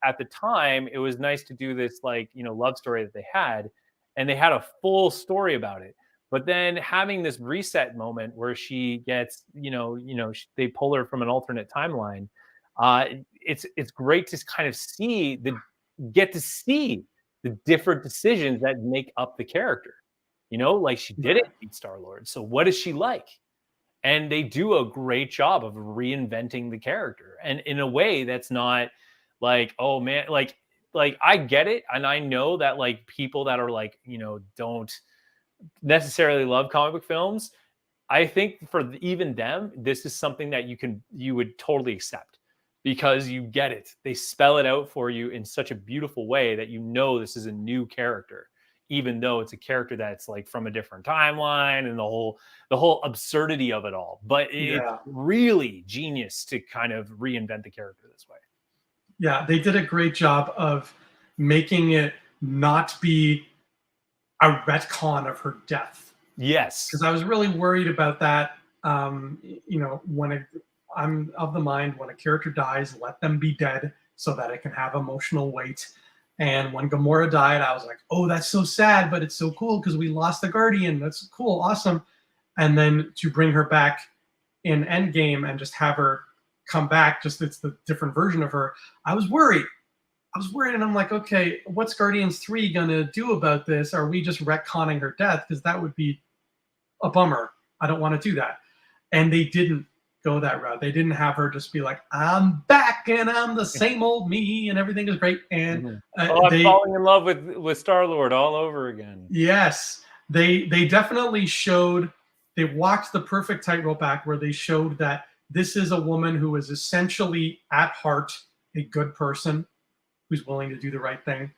at the time, it was nice to do this like, love story that they had, and they had a full story about it. But then having this reset moment where she gets, they pull her from an alternate timeline. It's great to kind of get to see the different decisions that make up the character. Like she didn't beat Star-Lord. So what is she like? And they do a great job of reinventing the character. And in a way that's not like, oh man, like I get it. And I know that like people that are like, don't necessarily love comic book films, I think for even them, this is something that you would totally accept, because you get it. They spell it out for you in such a beautiful way that this is a new character, even though it's a character that's like from a different timeline and the whole absurdity of it all. But it's really genius to kind of reinvent the character this way. Yeah, they did a great job of making it not be a retcon of her death. Yes. Because I was really worried about that. I'm of the mind, when a character dies, let them be dead. so that it can have emotional weight. And when Gamora died, I was like, oh, that's so sad, but it's so cool because we lost the Guardian. That's cool, awesome. And then to bring her back in Endgame and just have her come back, just it's the different version of her. I was worried, and I'm like, okay, what's Guardians 3 gonna do about this? Are we just retconning her death? Because that would be a bummer. I don't want to do that. And they didn't go that route. They didn't have her just be like, I'm back and I'm the same old me and everything is great. And I'm falling in love with Star-Lord all over again. Yes, they definitely showed. They walked the perfect tightrope act where they showed that this is a woman who is essentially at heart a good person who's willing to do the right thing.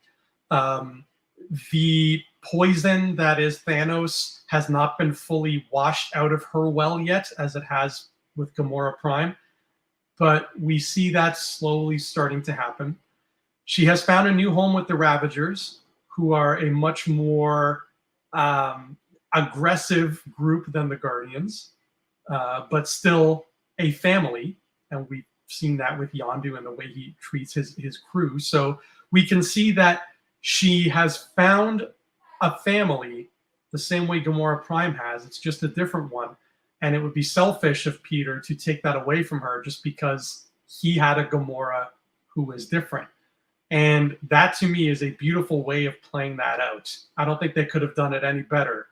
The poison that is Thanos has not been fully washed out of her well yet, as it has with Gamora Prime, but we see that slowly starting to happen. She has found a new home with the Ravagers, who are a much more aggressive group than the Guardians, but still a family. And we've seen that with Yondu and the way he treats his crew. So we can see that she has found a family the same way Gamora Prime has. It's just a different one. And it would be selfish of Peter to take that away from her just because he had a Gamora who is different. And that to me is a beautiful way of playing that out. I don't think they could have done it any better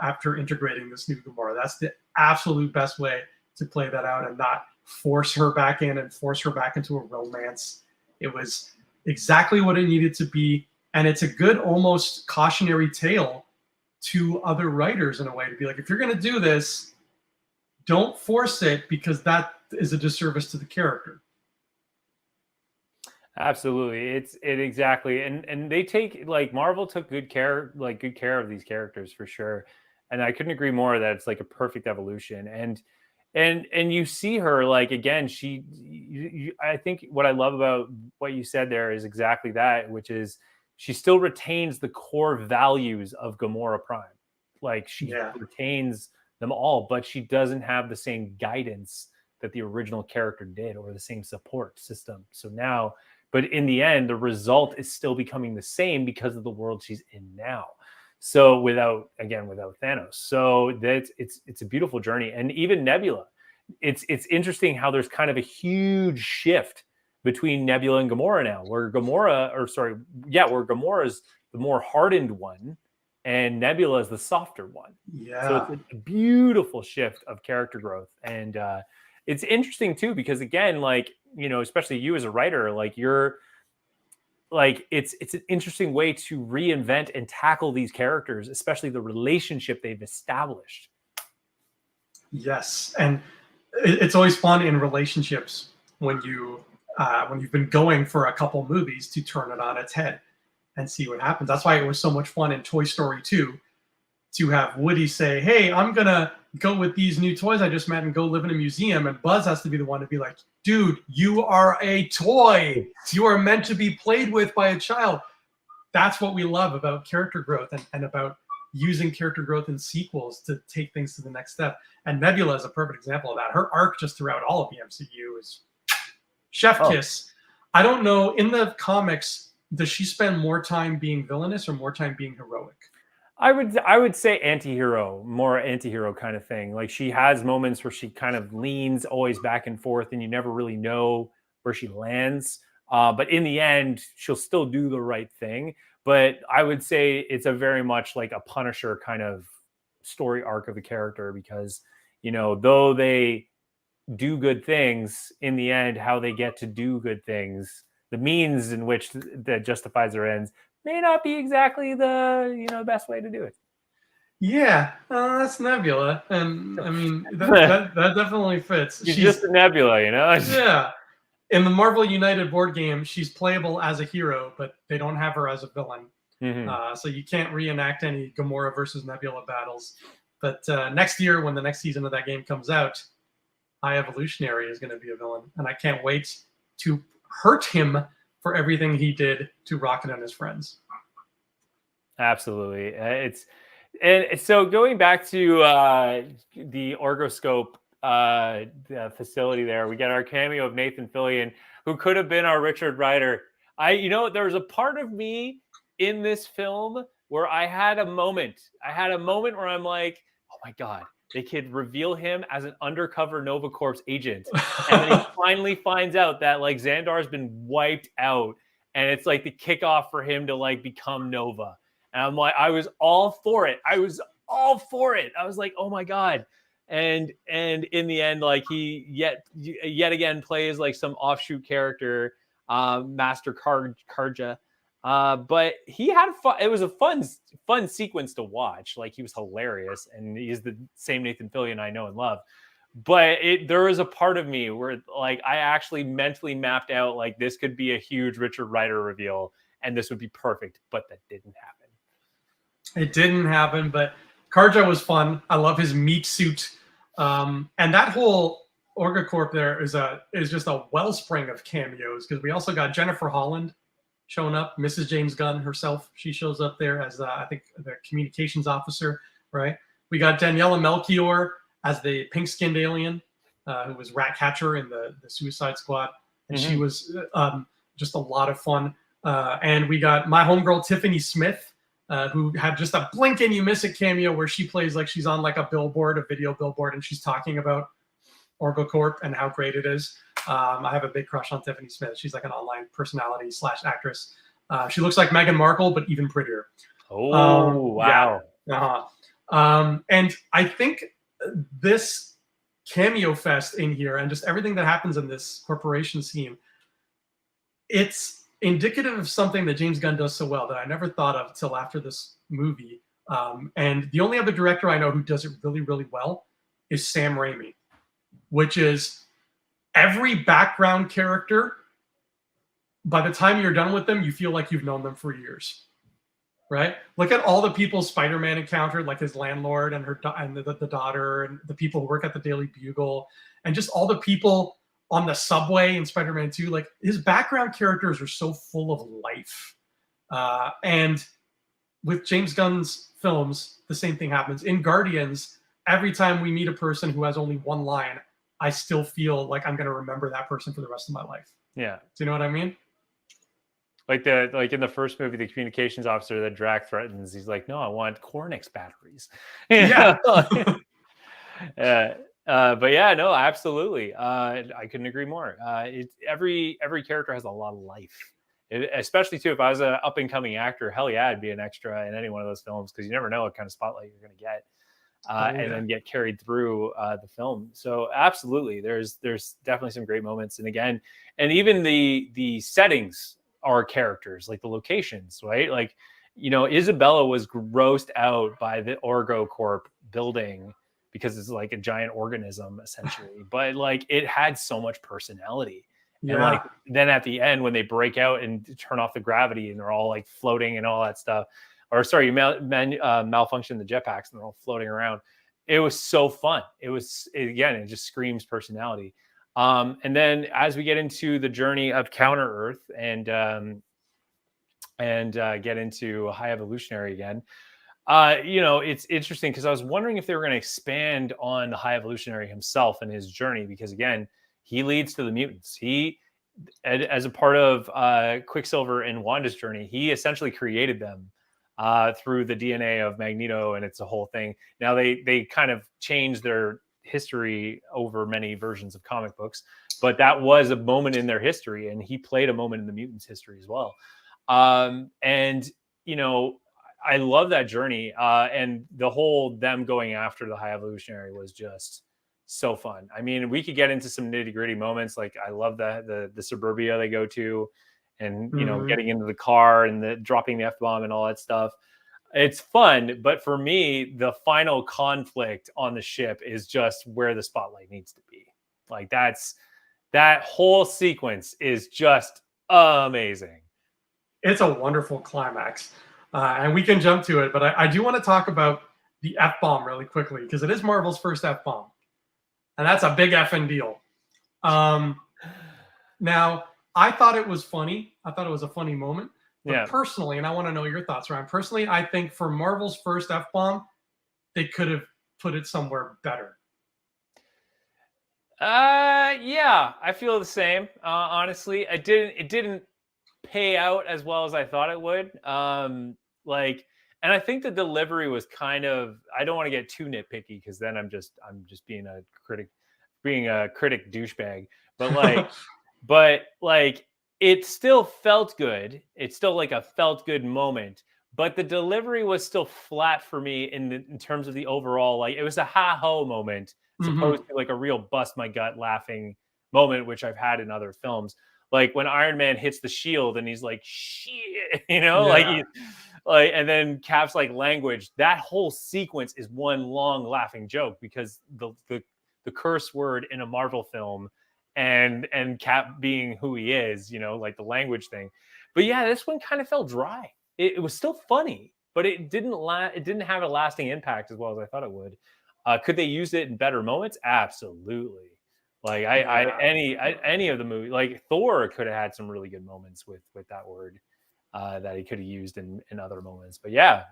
after integrating this new Gamora. That's the absolute best way to play that out and not force her back in and force her back into a romance. It was exactly what it needed to be. And it's a good almost cautionary tale to other writers in a way to be like, if you're going to do this, don't force it because that is a disservice to the character. Absolutely. It exactly. And they take, like, Marvel took good care of these characters for sure. And I couldn't agree more that it's like a perfect evolution. And you see her, like, again, I think what I love about what you said there is exactly that, which is she still retains the core values of Gamora Prime. Like, she retains them all, but she doesn't have the same guidance that the original character did or the same support system. So now, but in the end, the result is still becoming the same because of the world she's in now. So without Thanos. So it's a beautiful journey. And even Nebula, it's interesting how there's kind of a huge shift between Nebula and Gamora now, where Gamora is the more hardened one and Nebula is the softer one. Yeah. So it's a beautiful shift of character growth. And it's interesting too, because again, like, you know, especially you as a writer, like you're like, it's an interesting way to reinvent and tackle these characters, especially the relationship they've established. Yes. And it's always fun in relationships when you've been going for a couple movies to turn it on its head and see what happens. That's why it was so much fun in Toy Story 2 to have Woody say, hey, I'm going to go with these new toys I just met and go live in a museum. And Buzz has to be the one to be like, dude, you are a toy. You are meant to be played with by a child. That's what we love about character growth and about using character growth in sequels to take things to the next step. And Nebula is a perfect example of that. Her arc just throughout all of the MCU is chef kiss. I don't know, in the comics, does she spend more time being villainous or more time being heroic? I would say more anti-hero kind of thing. Like, she has moments where she kind of leans always back and forth and you never really know where she lands. But in the end, she'll still do the right thing. But I would say it's a very much like a Punisher kind of story arc of the character, because, you know, though they do good things, in the end, how they get to do good things, the means in which that justifies their ends, may not be exactly the, you know, best way to do it. Yeah, that's Nebula, and I mean that definitely fits. She's just a Nebula, you know. Yeah, in the Marvel United board game, she's playable as a hero, but they don't have her as a villain. Mm-hmm. So you can't reenact any Gamora versus Nebula battles. But next year, when the next season of that game comes out, High Evolutionary is going to be a villain, and I can't wait to hurt him for everything he did to Rocket and his friends. Absolutely. And so going back to the orgoscope the facility there. We get our cameo of Nathan Fillion, who could have been our Richard Rider. There was a part of me in this film where I had a moment. Where I'm like, oh my God, they could reveal him as an undercover Nova Corps agent. And then he finally finds out that like Xandar's been wiped out. And it's like the kickoff for him to like become Nova. And I'm like, I was all for it. I was like, oh my God. And in the end, like he yet again plays like some offshoot character, Master Karja. But he had fun. It was a fun sequence to watch. Like he was hilarious, and he's the same Nathan Fillion I know and love. But there was a part of me where like I actually mentally mapped out like this could be a huge Richard Rider reveal, and this would be perfect. But that didn't happen. It didn't happen, but Karja was fun. I love his meat suit, and that whole Orga Corp there is just a wellspring of cameos, because we also got Jennifer Holland showing up, Mrs. James Gunn herself. She shows up there as I think the communications officer, right? We got Daniela Melchior as the pink-skinned alien, who was Ratcatcher in the Suicide Squad, and she was just a lot of fun. And we got my homegirl Tiffany Smith, who had just a blink and you miss it cameo where she plays like she's on like a video billboard, and she's talking about Orga Corp and how great it is. I have a big crush on Tiffany Smith. She's like an online personality / actress. She looks like Meghan Markle, but even prettier. Oh, wow. Yeah. And I think this cameo fest in here and just everything that happens in this corporation scheme, it's indicative of something that James Gunn does so well that I never thought of till after this movie. And the only other director I know who does it really, really well is Sam Raimi, which is every background character, by the time you're done with them, you feel like you've known them for years, right? Look at all the people Spider-Man encountered, like his landlord and the daughter, and the people who work at the Daily Bugle, and just all the people on the subway in Spider-Man 2. Like his background characters are so full of life. And with James Gunn's films, the same thing happens. In Guardians, every time we meet a person who has only one line, I still feel like I'm going to remember that person for the rest of my life. Yeah. Do you know what I mean? Like in the first movie, the communications officer that Drac threatens, he's like, "No, I want Cornix batteries." Yeah. But yeah, no, absolutely. I couldn't agree more. Every character has a lot of life, especially too. If I was an up and coming actor, hell yeah, I'd be an extra in any one of those films, because you never know what kind of spotlight you're going to get. And then get carried through the film. So absolutely, there's definitely some great moments. And again, and even the settings are characters, like the locations, right? Like, Isabella was grossed out by the Orgo Corp building because it's like a giant organism essentially, but like it had so much personality. Yeah. And like then at the end when they break out and turn off the gravity and they're all like floating and all that stuff. Or sorry, malfunction the jetpacks and they're all floating around. It was so fun. It just screams personality. And then as we get into the journey of Counter Earth and get into High Evolutionary again, it's interesting because I was wondering if they were going to expand on the High Evolutionary himself and his journey, because again, he leads to the mutants. He, as a part of Quicksilver and Wanda's journey, he essentially created them. Through the DNA of Magneto, and it's a whole thing. Now they kind of changed their history over many versions of comic books, but that was a moment in their history, and he played a moment in the mutants' history as well. And I love that journey, and the whole them going after the High Evolutionary was just so fun. I mean, we could get into some nitty gritty moments. Like I love the suburbia they go to. And, getting into the car and dropping the F-bomb and all that stuff. It's fun. But for me, the final conflict on the ship is just where the spotlight needs to be. Like that whole sequence is just amazing. It's a wonderful climax. And we can jump to it. But I do want to talk about the F-bomb really quickly, because it is Marvel's first F-bomb. And that's a big effing deal. Now, I thought it was funny. I thought it was a funny moment. But personally, and I want to know your thoughts, Ryan. Personally, I think for Marvel's first F-bomb, they could have put it somewhere better. Yeah, I feel the same. Honestly, it didn't pay out as well as I thought it would. Like, and I think the delivery was kind of. I don't want to get too nitpicky because then I'm just being a critic douchebag. But like it still felt good. It's still like a felt good moment. But the delivery was still flat for me in terms of the overall. Like it was a ha ho moment, as opposed Hmm. to like a real bust my gut laughing moment, which I've had in other films. Like when Iron Man hits the shield and he's like, shit, Yeah. like, and then Cap's like language, that whole sequence is one long laughing joke because the curse word in a Marvel film and Cap being who he is, like the language thing. But yeah, this one kind of felt dry. It was still funny, but it didn't have a lasting impact as well as I thought it would. Could they use it in better moments? Absolutely. Like Yeah. any of the movie, like Thor could have had some really good moments with that word that he could have used in other moments. But yeah.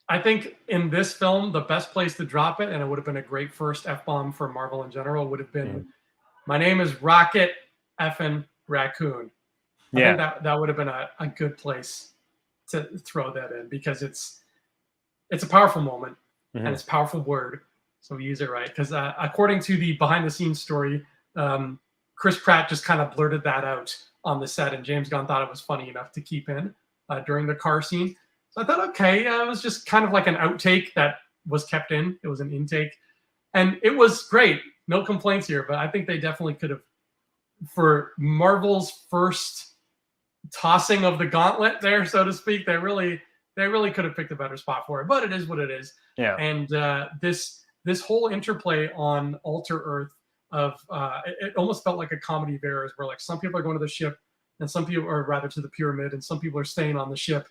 I think in this film, the best place to drop it, and it would have been a great first F bomb for Marvel in general, would have been, Mhm. "My name is Rocket effing Raccoon." I think Yeah. that would have been a good place to throw that in because it's a powerful moment and Hmm. it's a powerful word. So we use it right because according to the behind the scenes story, Chris Pratt just kind of blurted that out on the set, and James Gunn thought it was funny enough to keep in during the car scene. So I thought, okay, it was just kind of like an outtake that was kept in. It was an intake, and it was great. No complaints here, but I think they definitely could have, for Marvel's first tossing of the gauntlet there, so to speak. They really could have picked a better spot for it, but it is what it is. Yeah. And this whole interplay on Alter Earth of it almost felt like a comedy of errors, where like some people are going to the ship, and some people are rather to the pyramid, and some people are staying on the ship,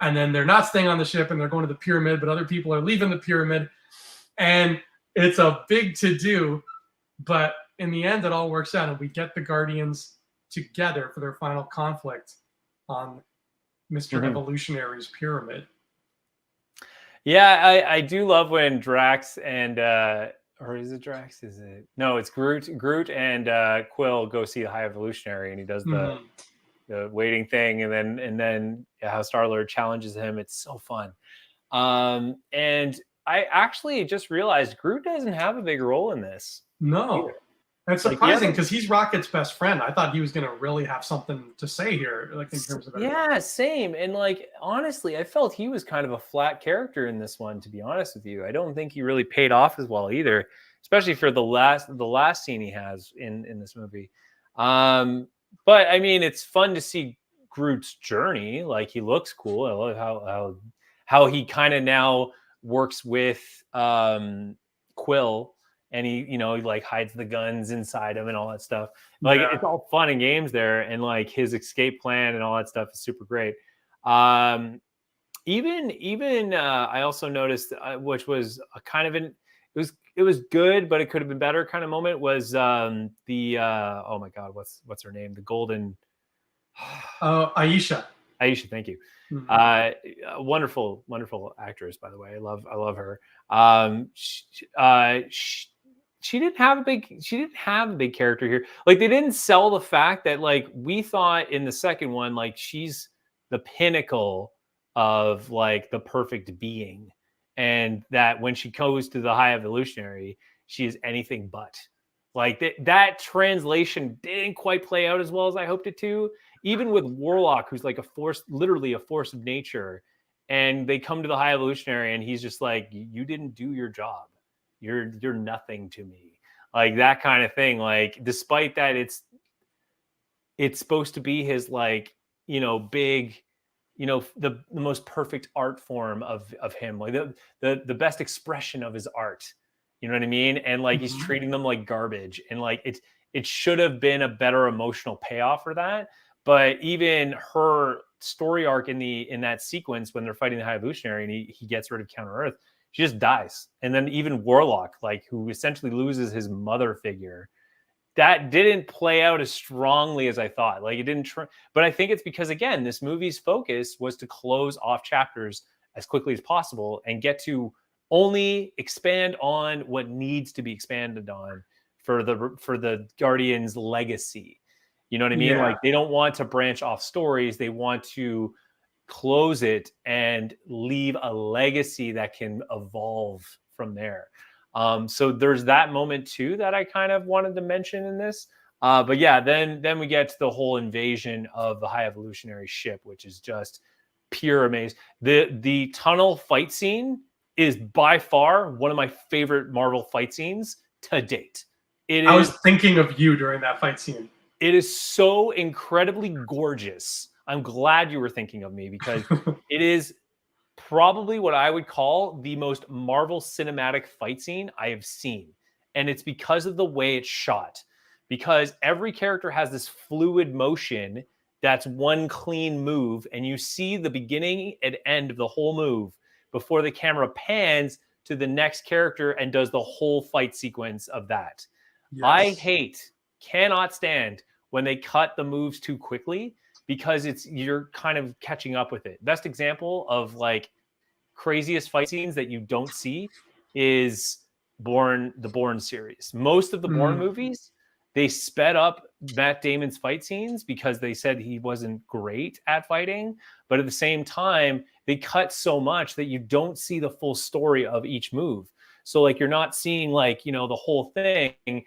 and then they're not staying on the ship and they're going to the pyramid, but other people are leaving the pyramid, and it's a big to do. But in the end, it all works out, and we get the Guardians together for their final conflict on Mr. Hmm. Evolutionary's pyramid. Yeah, I do love when Drax and or is it Drax? Is it no? It's Groot and Quill go see the High Evolutionary, and he does Mhm. the waiting thing, and then how Star Lord challenges him. It's so fun. And I actually just realized Groot doesn't have a big role in this either. No, that's Like the surprising other because he's Rocket's best friend. I thought he was going to really have something to say here, like in terms of everything. Yeah, same. And like honestly, I felt he was kind of a flat character in this one, to be honest with you. I don't think he really paid off as well either, especially for the last scene he has in this movie. Um, but I mean, it's fun to see Groot's journey. Like he looks cool. I love how he kind of now works with Quill, and he like hides the guns inside him and all that stuff. Like Yeah, it's all fun and games there, and like his escape plan and all that stuff is super great. Um, even I also noticed, which was a kind of it was good, but it could have been better kind of moment was the oh my god, what's her name? The golden Aisha. Aisha, thank you. Mhm. Uh, wonderful, wonderful actress, by the way. I love her. She didn't have a big character here. Like they didn't sell the fact that like we thought in the second one, like she's the pinnacle of like the perfect being, and that when she goes to the High Evolutionary, she is anything but. Like that translation didn't quite play out as well as I hoped it to, even with Warlock, who's like a force, literally a force of nature, and they come to the High Evolutionary, and he's just like, "You didn't do your job. You're nothing to me." Like that kind of thing. Like, despite that, it's supposed to be his like, big, the most perfect art form of him, like the best expression of his art. You know what I mean? And like he's Mhm. treating them like garbage, and like it should have been a better emotional payoff for that. But even her story arc in that sequence when they're fighting the High Evolutionary and he gets rid of Counter Earth, she just dies. And then even Warlock, like who essentially loses his mother figure, that didn't play out as strongly as I thought. Like it didn't, but I think it's because again, this movie's focus was to close off chapters as quickly as possible and get to only expand on what needs to be expanded on for the Guardians legacy. You know what I mean? Yeah. Like they don't want to branch off stories. They want to close it and leave a legacy that can evolve from there. So there's that moment too that I kind of wanted to mention in this. But yeah, then we get to the whole invasion of the High Evolutionary ship, which is just pure amaze. The tunnel fight scene is by far one of my favorite Marvel fight scenes to date. I was thinking of you during that fight scene. It is so incredibly gorgeous. I'm glad you were thinking of me because it is probably what I would call the most Marvel cinematic fight scene I have seen. And it's because of the way it's shot. Because every character has this fluid motion that's one clean move. And you see the beginning and end of the whole move before the camera pans to the next character and does the whole fight sequence of that. Yes. I cannot stand when they cut the moves too quickly because you're kind of catching up with it. Best example of like craziest fight scenes that you don't see is the Bourne series. Most of the Bourne movies, they sped up Matt Damon's fight scenes because they said he wasn't great at fighting. But at the same time, they cut so much that you don't see the full story of each move. So like you're not seeing like, the whole thing.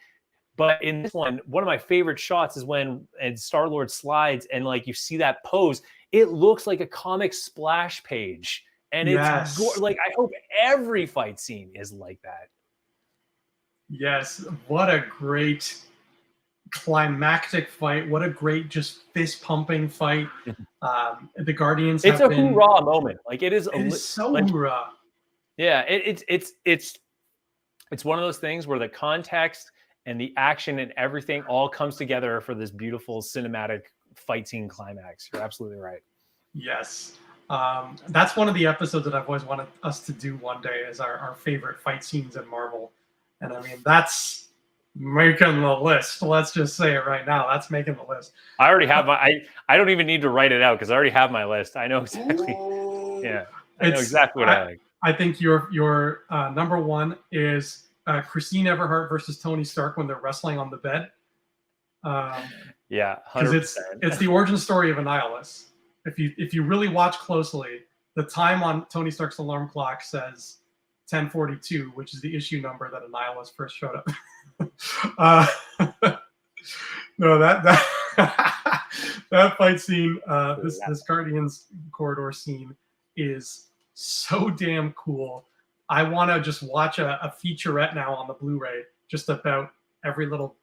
But in this one of my favorite shots is when Star-Lord slides and like you see that pose. It looks like a comic splash page. And it's like, I hope every fight scene is like that. Yes. What a great climactic fight. What a great just fist pumping fight. The Guardians it's a hoorah moment. Like it is so like, hoorah. Yeah. It's one of those things where the context and the action and everything all comes together for this beautiful cinematic fight scene climax. You're absolutely right. Yes. That's one of the episodes that I've always wanted us to do one day is our favorite fight scenes in Marvel. And I mean, that's making the list. Let's just say it right now. That's making the list. I already have I don't even need to write it out because I already have my list. I know exactly. Yeah. I know exactly what I like. I think your number one is Christine Everhart versus Tony Stark when they're wrestling on the bed. Yeah, 100%. Because it's the origin story of Annihilus. If you really watch closely, the time on Tony Stark's alarm clock says 1042, which is the issue number that Annihilus first showed up. No, that that fight scene, this Guardians corridor scene is so damn cool. I want to just watch a featurette now on the Blu-ray just about every little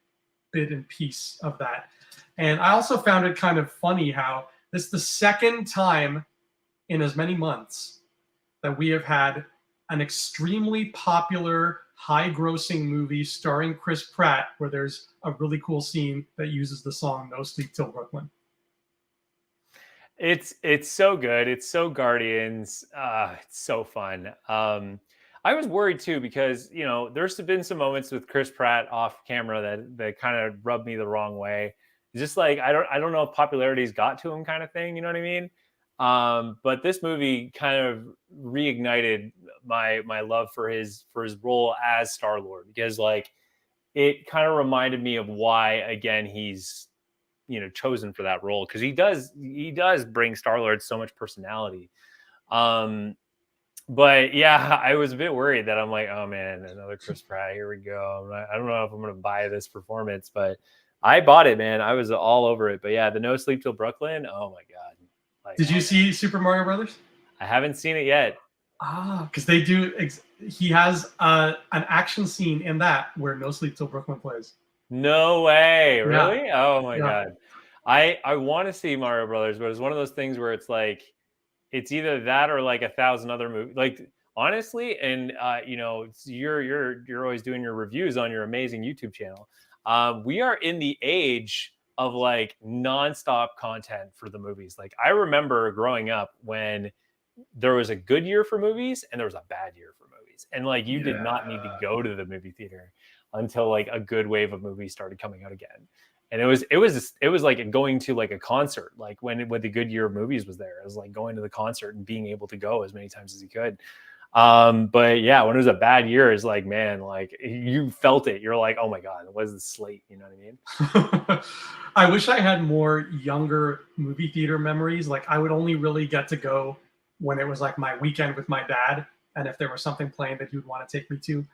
bit and piece of that. And I also found it kind of funny how this is the second time in as many months that we have had an extremely popular, high-grossing movie starring Chris Pratt where there's a really cool scene that uses the song No Sleep Till Brooklyn. It's so good. It's so Guardians. It's so fun. I was worried too because there's been some moments with Chris Pratt off camera that kind of rubbed me the wrong way. It's just like I don't know if popularity's got to him, kind of thing. You know what I mean? But this movie kind of reignited my love for his role as Star-Lord because like it kind of reminded me of why again he's chosen for that role because he does bring Star-Lord so much personality. But yeah, I was a bit worried that I'm like, oh man, another Chris Pratt. Here we go. I don't know if I'm going to buy this performance, but I bought it, man. I was all over it. But yeah, the No Sleep Till Brooklyn. Oh my God. Like, did you see Super Mario Brothers? I haven't seen it yet. Because they do. He has an action scene in that where No Sleep Till Brooklyn plays. No way. Really? Yeah. Oh my God. I want to see Mario Brothers, but it's one of those things where it's like, it's either that or like 1,000 other movies. Like honestly, and you're always doing your reviews on your amazing YouTube channel. We are in the age of like nonstop content for the movies. Like I remember growing up when there was a good year for movies and there was a bad year for movies, and like you did not need to go to the movie theater until like a good wave of movies started coming out again. And it was like going to like a concert, like when the good year of movies was there. It was like going to the concert and being able to go as many times as you could. But yeah, when it was a bad year, it's like, man, like you felt it. You're like, oh my God, what is the slate? You know what I mean? I wish I had more younger movie theater memories. Like I would only really get to go when it was like my weekend with my dad, and if there was something playing that he would want to take me to.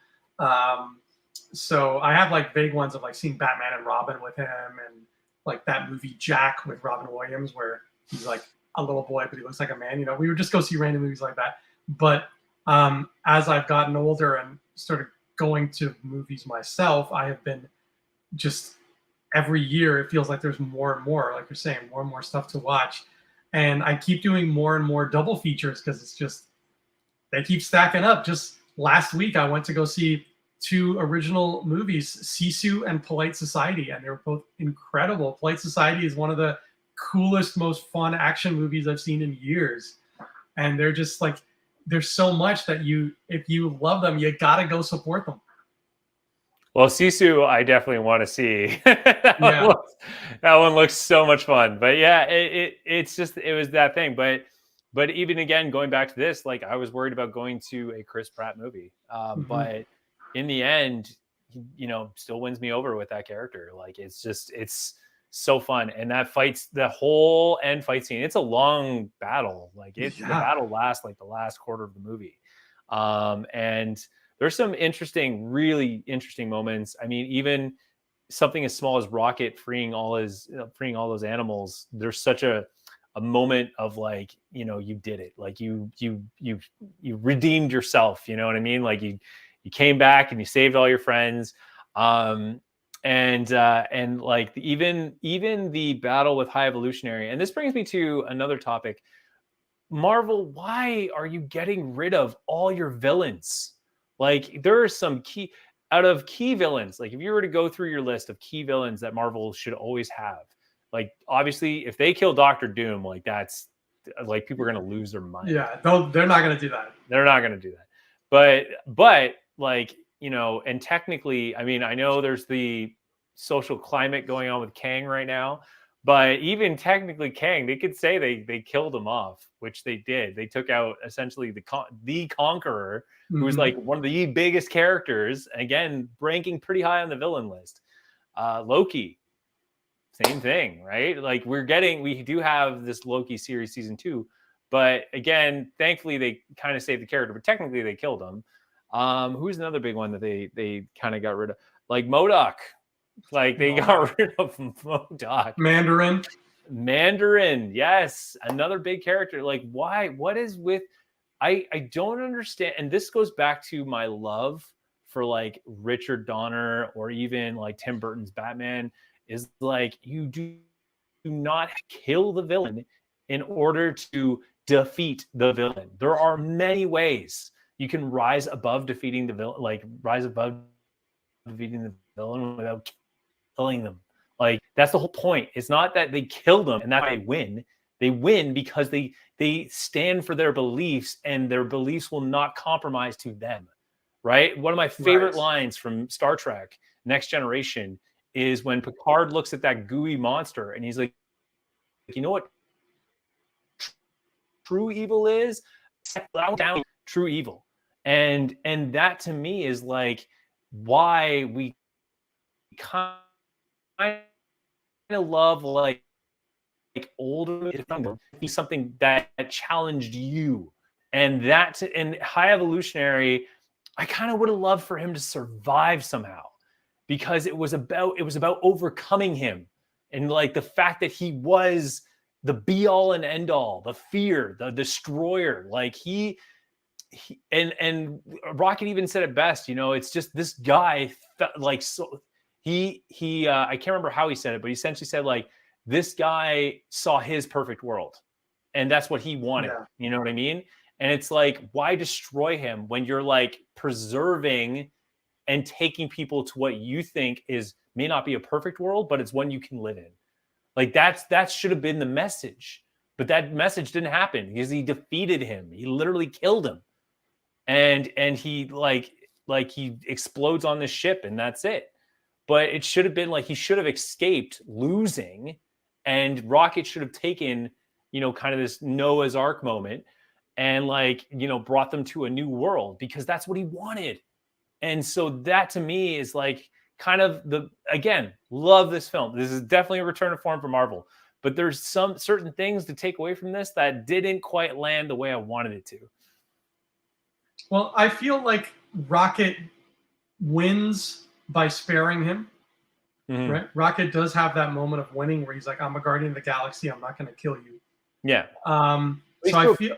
So I have like vague ones of like seeing Batman and Robin with him, and like that movie Jack with Robin Williams, where he's like a little boy but he looks like a man. You know, we would just go see random movies like that. But as I've gotten older and started going to movies myself, I have been just every year it feels like there's more and more, like you're saying, more and more stuff to watch, and I keep doing more and more double features because it's just they keep stacking up. Just last week I went to go see two original movies, Sisu and Polite Society, and they were both incredible. Polite Society is one of the coolest, most fun action movies I've seen in years, and they're just like there's so much that if you love them, you gotta go support them. Well, Sisu, I definitely want to see. that Yeah. one looks so much fun. But yeah, it was that thing. But even again, going back to this, like I was worried about going to a Chris Pratt movie, but in the end, still wins me over with that character. Like it's so fun, and the whole end fight scene. It's a long battle. Like the battle lasts like the last quarter of the movie, and there's some really interesting moments. I mean, even something as small as Rocket freeing all those animals. There's such a moment of like, you did it. Like you redeemed yourself. You know what I mean? Like you came back and you saved all your friends. And like even the battle with High Evolutionary. And this brings me to another topic. Marvel, why are you getting rid of all your villains? Like there are some key villains. Like if you were to go through your list of key villains that Marvel should always have, like obviously if they kill Doctor Doom, like that's like people are going to lose their mind. Yeah, they're not going to do that. They're not going to do that. But like, and technically, I mean, I know there's the social climate going on with Kang right now, but even technically Kang, they could say they killed him off, which they did. They took out essentially the Conqueror, who was like one of the biggest characters, again, ranking pretty high on the villain list. Loki, same thing, right? Like we do have this Loki series season 2, but again, thankfully they kind of saved the character, but technically they killed him. Who's another big one that they kind of got rid of? Like MODOK. Like they got rid of MODOK. Mandarin, yes, another big character. Like why? What is with? I don't understand. And this goes back to my love for like Richard Donner or even like Tim Burton's Batman. Is like you do not kill the villain in order to defeat the villain. There are many ways you can rise above defeating the villain, like rise above defeating the villain without killing them. Like that's the whole point. It's not that they kill them and that they win. They win because they stand for their beliefs, and their beliefs will not compromise to them. Right? One of my favorite lines from Star Trek Next Generation is when Picard looks at that gooey monster and he's like, you know what true evil is? Down true evil. And that to me is like why we kind of love like older something that challenged you. And High Evolutionary, I kind of would have loved for him to survive somehow, because it was about overcoming him, and like the fact that he was the be all and end all, the fear, the destroyer. Like he and Rocket even said it best, it's just this guy like, so he I can't remember how he said it, but he essentially said like this guy saw his perfect world and that's what he wanted. Yeah. You know what I mean? And it's like, why destroy him when you're like preserving and taking people to what you think may not be a perfect world, but it's one you can live in. Like that should have been the message, but that message didn't happen because he defeated him. He literally killed him. And he like he explodes on this ship and that's it. But it should have been like, he should have escaped losing, and Rocket should have taken, kind of this Noah's Ark moment and like, brought them to a new world because that's what he wanted. And so that to me is like kind of again, love this film. This is definitely a return to form for Marvel, but there's some certain things to take away from this that didn't quite land the way I wanted it to. Well, I feel like Rocket wins by sparing him. Mm-hmm. Right? Rocket does have that moment of winning where he's like, I'm a guardian of the galaxy. I'm not going to kill you. Yeah. So I feel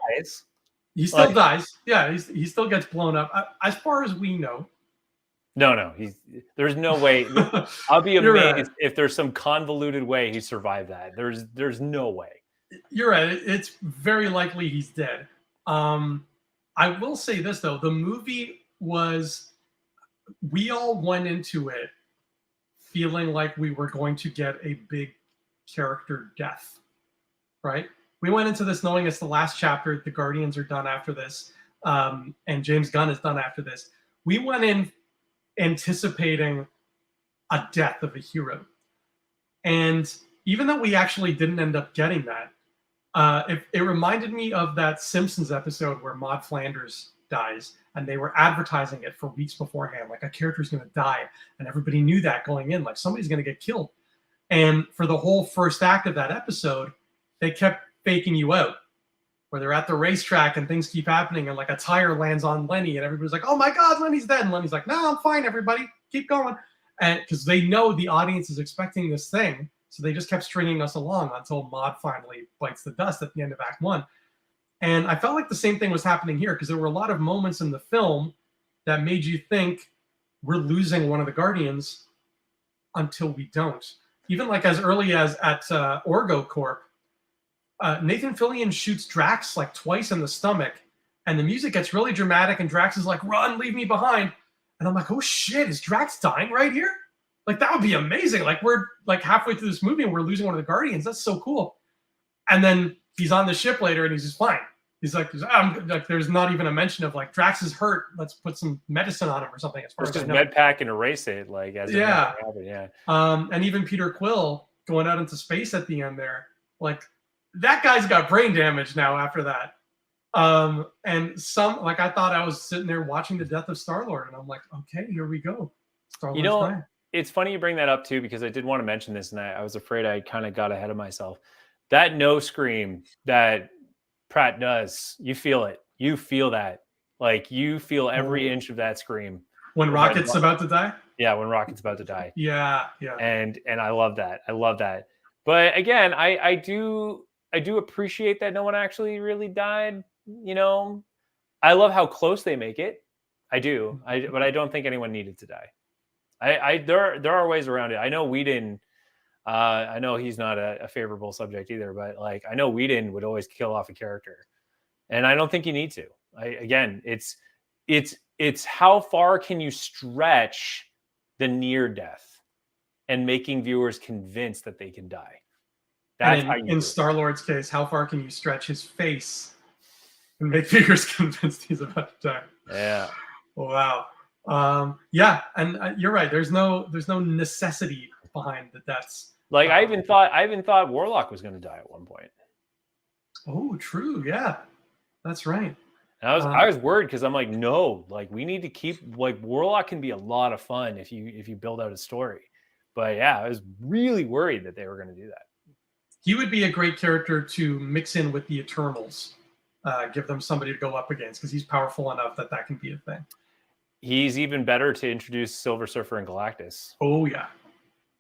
he still dies. Yeah, he still gets blown up. As far as we know. No, there's no way. I'll be amazed if there's some convoluted way he survived that. There's no way. You're right. It's very likely he's dead. I will say this though, the movie we all went into it feeling like we were going to get a big character death, right? We went into this knowing it's the last chapter. The Guardians are done after this, and James Gunn is done after this. We went in anticipating a death of a hero. And even though we actually didn't end up getting that, it reminded me of that Simpsons episode where Maude Flanders dies, and they were advertising it for weeks beforehand, like a character's going to die, and everybody knew that going in, like somebody's going to get killed. And for the whole first act of that episode, they kept faking you out, where they're at the racetrack and things keep happening, and like a tire lands on Lenny, and everybody's like, "Oh my God, Lenny's dead!" And Lenny's like, "No, I'm fine, everybody, keep going." And because they know the audience is expecting this thing, so they just kept stringing us along until Maude finally bites the dust at the end of Act 1. And I felt like the same thing was happening here, because there were a lot of moments in the film that made you think we're losing one of the Guardians until we don't. Even like as early as at Orgo Corp, Nathan Fillion shoots Drax like twice in the stomach, and the music gets really dramatic, and Drax is like, "Run, leave me behind." And I'm like, "Oh shit, is Drax dying right here?" Like, that would be amazing. Like, we're like halfway through this movie and we're losing one of the Guardians. That's so cool. And then he's on the ship later and he's just fine. He's like, there's not even a mention of like, Drax is hurt, let's put some medicine on him or something. As far as I know. Med pack and erase it, like as yeah. Yeah. And even Peter Quill going out into space at the end there, like that guy's got brain damage now after that. And I thought I was sitting there watching the death of Star-Lord, and I'm like, okay, here we go. Star-Lord's dying. It's funny you bring that up too, because I did want to mention this, and I was afraid I kind of got ahead of myself. That no scream that Pratt does, you feel it. You feel that. Like, you feel every inch of that scream. When Rocket's about to die? Yeah, when Rocket's about to die. Yeah. And I love that. I love that. But again, I do appreciate that no one actually really died. I love how close they make it. I do. But I don't think anyone needed to die. There are ways around it. I know Whedon, I know he's not a favorable subject either, but like, I know Whedon would always kill off a character, and I don't think you need to. Again, it's how far can you stretch the near death and making viewers convinced that they can die. That's how you in Star-Lord's case, how far can you stretch his face and make viewers convinced he's about to die? Yeah. Wow. Yeah, and you're right. There's no necessity behind the deaths. Like, I even thought Warlock was going to die at one point. Oh, true. Yeah, that's right. And I was worried, because I'm like, no, like, we need to keep, like, Warlock can be a lot of fun if you build out a story. But yeah, I was really worried that they were going to do that. He would be a great character to mix in with the Eternals. Give them somebody to go up against, because he's powerful enough that can be a thing. He's even better to introduce Silver Surfer and Galactus. Oh, yeah.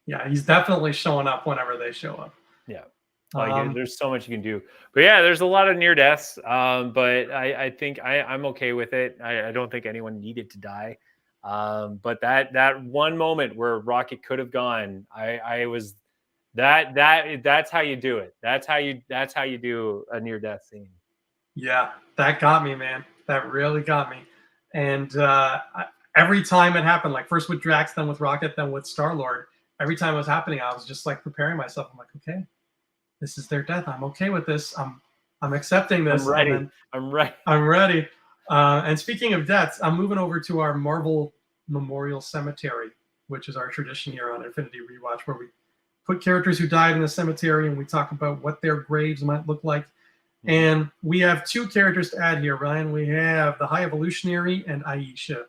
Yeah, he's definitely showing up whenever they show up. Yeah. There's so much you can do. But yeah, there's a lot of near deaths. But I think I'm okay with it. I don't think anyone needed to die. But that one moment where Rocket could have gone, I was that's how you do it. That's how you do a near death scene. Yeah, that got me, man. That really got me. And every time it happened, like first with Drax, then with Rocket, then with Star-Lord, every time it was happening, I was just like preparing myself. I'm like, okay, this is their death. I'm okay with this. I'm accepting this. I'm ready. I'm ready. And speaking of deaths, I'm moving over to our Marvel Memorial Cemetery, which is our tradition here on Infinity Rewatch, where we put characters who died in the cemetery and we talk about what their graves might look like. And we have 2 characters to add here, Ryan. We have the High Evolutionary and Aisha.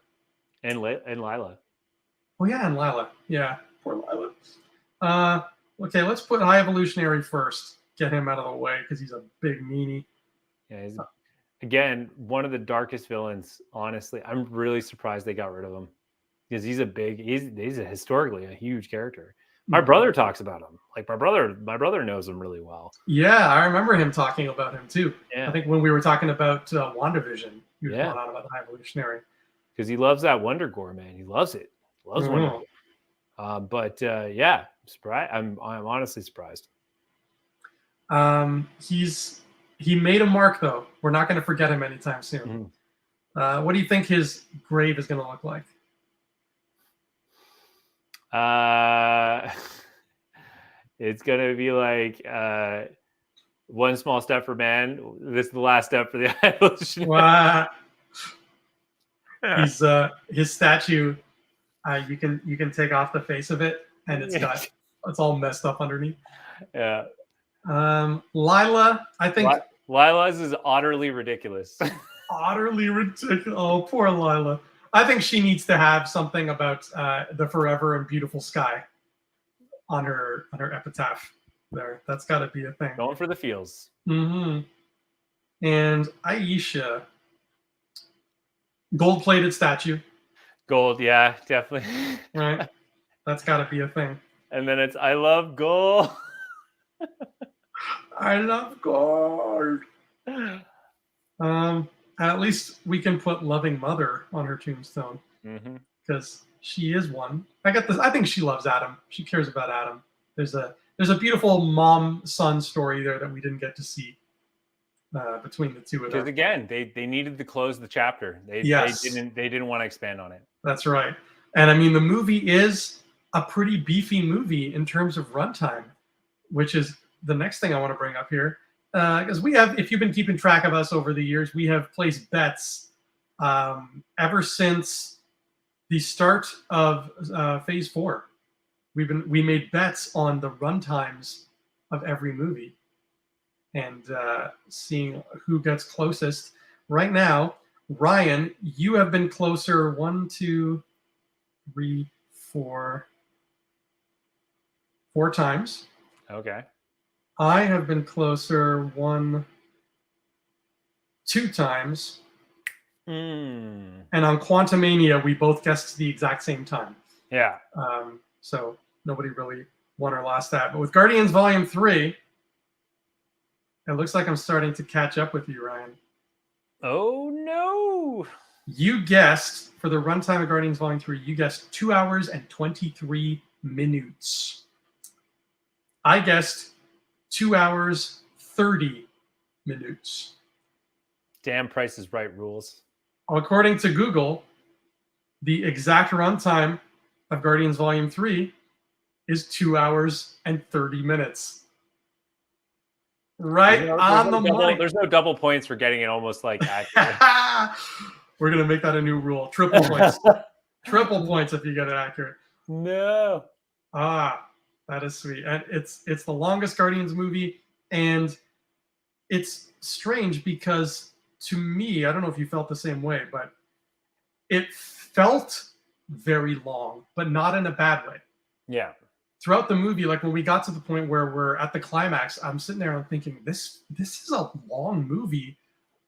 And Lila. Oh, yeah, and Lila. Yeah, poor Lila. Okay, let's put High Evolutionary first. Get him out of the way because he's a big meanie. Yeah, he's, again, one of the darkest villains, honestly. I'm really surprised they got rid of him because he's historically a huge character. My brother talks about him. Like my brother knows him really well. Yeah, I remember him talking about him too. Yeah. I think when we were talking about WandaVision, he was Yeah. going on about the High Evolutionary. Because he loves that Wonder Gore, man. He loves it. Loves Wonder Gore. But yeah, I'm honestly surprised. He made a mark though. We're not going to forget him anytime soon. What do you think his grave is going to look like? It's gonna be like one small step for man. This is the last step for the evolution. Wow. His statue. You can take off the face of it, and it's all messed up underneath. Yeah. Lila, I think Lila's is utterly ridiculous. Utterly ridiculous. Oh, poor Lila. I think she needs to have something about the forever and beautiful sky on her epitaph there. That's got to be a thing. Going for the feels. And Aisha, gold-plated statue. Gold, yeah, definitely. Right, that's got to be a thing. And then it's I love gold. I love gold. At least we can put loving mother on her tombstone because she is one. I think she loves Adam. She cares about Adam. There's a beautiful mom-son story there that we didn't get to see between the two of them. Because again, they needed to close the chapter. They didn't want to expand on it. That's right. And I mean, the movie is a pretty beefy movie in terms of runtime, which is the next thing I want to bring up here. Because we have, if you've been keeping track of us over the years, we have placed bets ever since the start of Phase 4. We made bets on the runtimes of every movie and seeing who gets closest. Right now, Ryan, you have been closer 1, 2, 3, 4 times. Okay. I have been closer 1, 2 times. And on Quantumania, we both guessed the exact same time. Yeah. So nobody really won or lost that. But with Guardians Volume 3, it looks like I'm starting to catch up with you, Ryan. Oh, no. You guessed, for the runtime of Guardians Volume 3, you guessed 2 hours and 23 minutes. I guessed 2 hours, 30 minutes. Damn Price is Right rules. According to Google, the exact runtime of Guardians Volume 3 is 2 hours and 30 minutes. Right on the money. There's no double points for getting it almost like accurate. We're going to make that a new rule. Triple points. Triple points if you get it accurate. No. That is sweet. And it's the longest Guardians movie. And it's strange because to me, I don't know if you felt the same way, but it felt very long, but not in a bad way. Yeah. Throughout the movie, like when we got to the point where we're at the climax, I'm sitting there and thinking, this is a long movie,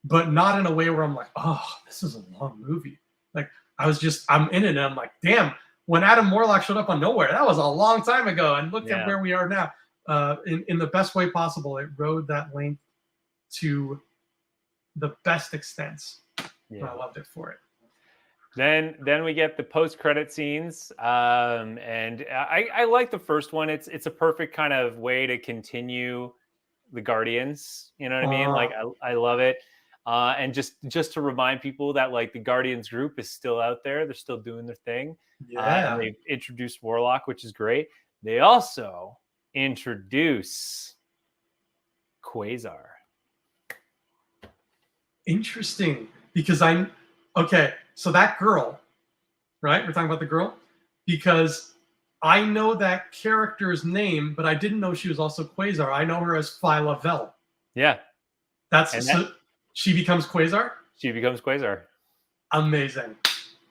but not in a way where I'm like, oh, this is a long movie. Like I'm in it and I'm like, damn, when Adam Warlock showed up on nowhere, that was a long time ago. And look at where we are now. In the best way possible, it rode that length to the best extents. Yeah. I loved it for it. Then we get the post-credit scenes, and I like the first one. It's a perfect kind of way to continue the Guardians. You know what I mean? Like I love it, and just to remind people that like the Guardians group is still out there. They're still doing their thing. And they've introduced Warlock, which is great. They also introduce Quasar. Interesting, because so that girl, right? We're talking about the girl, because I know that character's name, but I didn't know she was also Quasar. I know her as Phyla Vel. Yeah. She becomes Quasar. She becomes Quasar. Amazing.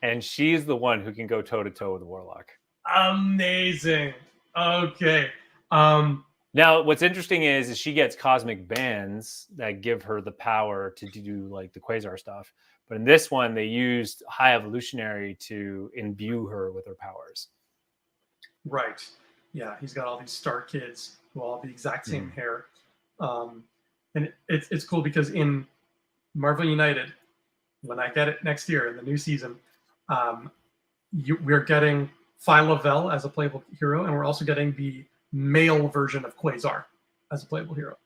And she's the one who can go toe to toe with the Warlock. Amazing. Okay. Now, what's interesting is she gets cosmic bands that give her the power to do like the Quasar stuff. But in this one, they used High Evolutionary to imbue her with her powers. Right. Yeah, he's got all these star kids who all have the exact same hair. And it's cool because in Marvel United, when I get it next year in the new season, we're getting Phyla Vell as a playable hero, and we're also getting the male version of Quasar as a playable hero.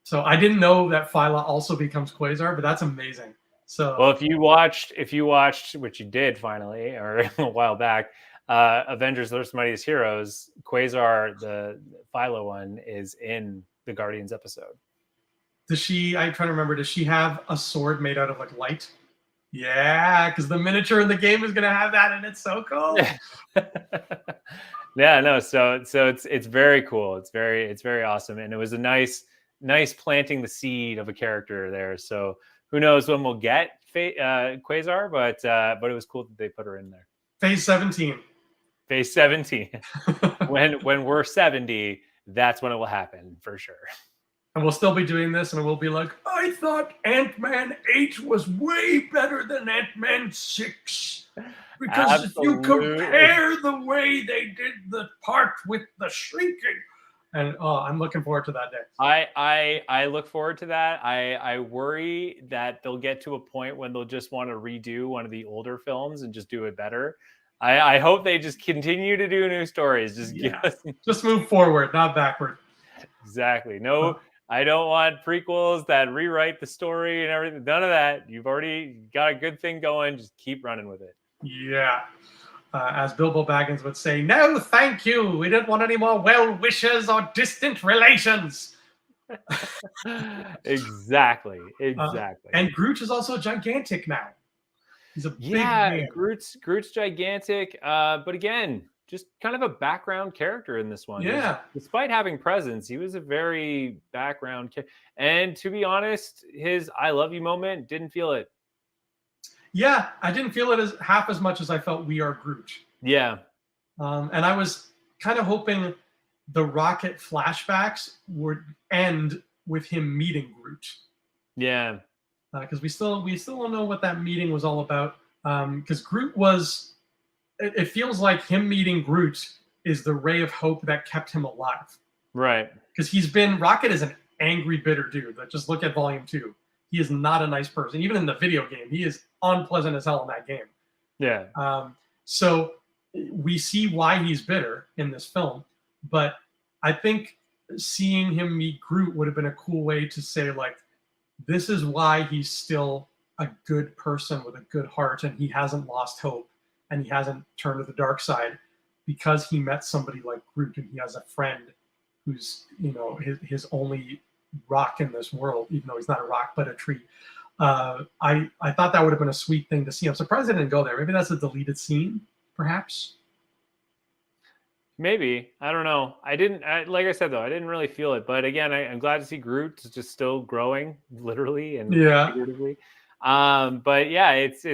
So I didn't know that Phyla also becomes Quasar, but that's amazing. So well, if you watched, which you did finally, or a while back, Avengers: The Mightiest Heroes, Quasar, the Phyla one, is in the Guardians episode. I'm trying to remember, does she have a sword made out of like light? Yeah, because the miniature in the game is gonna have that, and it's so cool. Yeah, no, so it's very cool. It's very awesome, and it was a nice planting the seed of a character there. So who knows when we'll get Quasar, but it was cool that they put her in there. Phase 17. Phase 17. when we're 70, that's when it will happen for sure. And we'll still be doing this, and we'll be like, I thought Ant-Man 8 was way better than Ant-Man 6. Because if you compare the way they did the part with the shrieking, and I'm looking forward to that day. I look forward to that. I worry that they'll get to a point when they'll just want to redo one of the older films and just do it better. I hope they just continue to do new stories. Just move forward, not backward. Exactly. No. I don't want prequels that rewrite the story and everything. None of that. You've already got a good thing going. Just keep running with it. Yeah. As Bilbo Baggins would say, no, thank you. We didn't want any more well-wishers or distant relations. Exactly. And Groot is also gigantic now. He's a big man. Groot's gigantic. But again, just kind of a background character in this one. Yeah. Despite having presence, he was a very background character. And to be honest, his I love you moment, didn't feel it. Yeah, I didn't feel it half as much as I felt We Are Groot. Yeah. And I was kind of hoping the Rocket flashbacks would end with him meeting Groot. Yeah. Because we still don't know what that meeting was all about. Because Groot was... It feels like him meeting Groot is the ray of hope that kept him alive. Right. Because Rocket is an angry, bitter dude. Just look at Volume 2. He is not a nice person. Even in the video game, he is unpleasant as hell in that game. Yeah. So we see why he's bitter in this film. But I think seeing him meet Groot would have been a cool way to say, like, this is why he's still a good person with a good heart and he hasn't lost hope. And he hasn't turned to the dark side because he met somebody like Groot, and he has a friend who's, his only rock in this world, even though he's not a rock but a tree. I thought that would have been a sweet thing to see. I'm surprised they didn't go there. Maybe that's a deleted scene, perhaps. Maybe. I don't know. Like I said though, I didn't really feel it. But again, I'm glad to see Groot is just still growing, literally and figuratively. But yeah, it's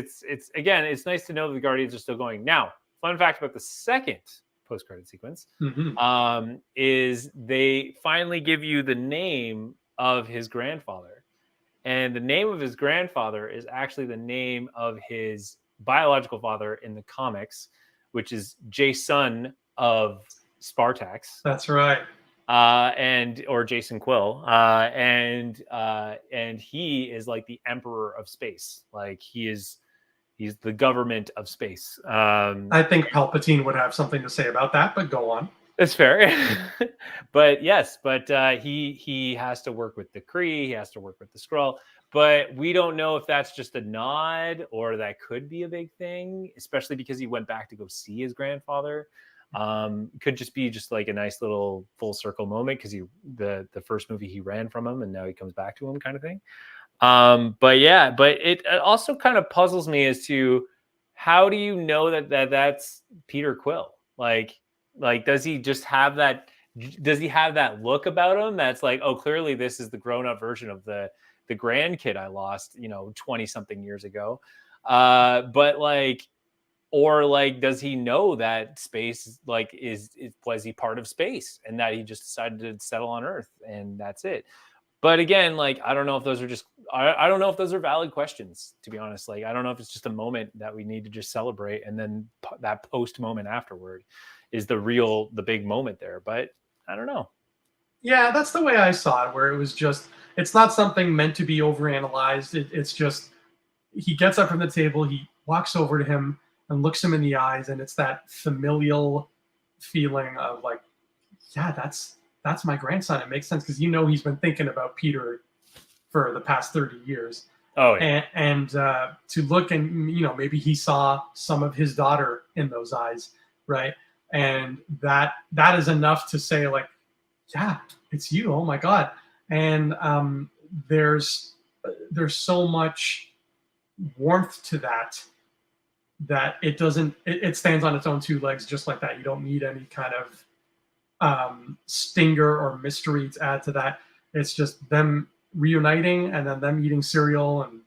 again, it's nice to know that the Guardians are still going. Now, fun fact about the second post-credit sequence is they finally give you the name of his grandfather, and the name of his grandfather is actually the name of his biological father in the comics, which is Jason of Spartax. That's right. Or Jason Quill, and he is like the emperor of space. Like he's the government of space. I think Palpatine would have something to say about that, but go on. It's fair. But he has to work with the Kree, he has to work with the Skrull, but we don't know if that's just a nod or that could be a big thing, especially because he went back to go see his grandfather. Could just be like a nice little full circle moment because the first movie he ran from him and now he comes back to him kind of thing. But it also kind of puzzles me as to how do you know that's Peter Quill? Like does he just have that? Does he have that look about him that's like, oh, clearly this is the grown up version of the the grandkid I lost, 20 something years ago. But like, or like, does he know that space like was he part of space and that he just decided to settle on Earth and that's it? But again, like, I don't know if those are I don't know if those are valid questions, to be honest. Like, I don't know if it's just a moment that we need to just celebrate. And then that post moment afterward is the big moment there. But I don't know. Yeah, that's the way I saw it, where it was just, it's not something meant to be overanalyzed. It's just, he gets up from the table, he walks over to him and looks him in the eyes, and it's that familial feeling of like, yeah, that's my grandson. It makes sense because he's been thinking about Peter for the past 30 years. Oh yeah. And to look and maybe he saw some of his daughter in those eyes, right? And that is enough to say like, yeah, it's you. Oh my God. And there's so much warmth to that it stands on its own two legs just like that. You don't need any kind of stinger or mystery to add to that. It's just them reuniting and then them eating cereal and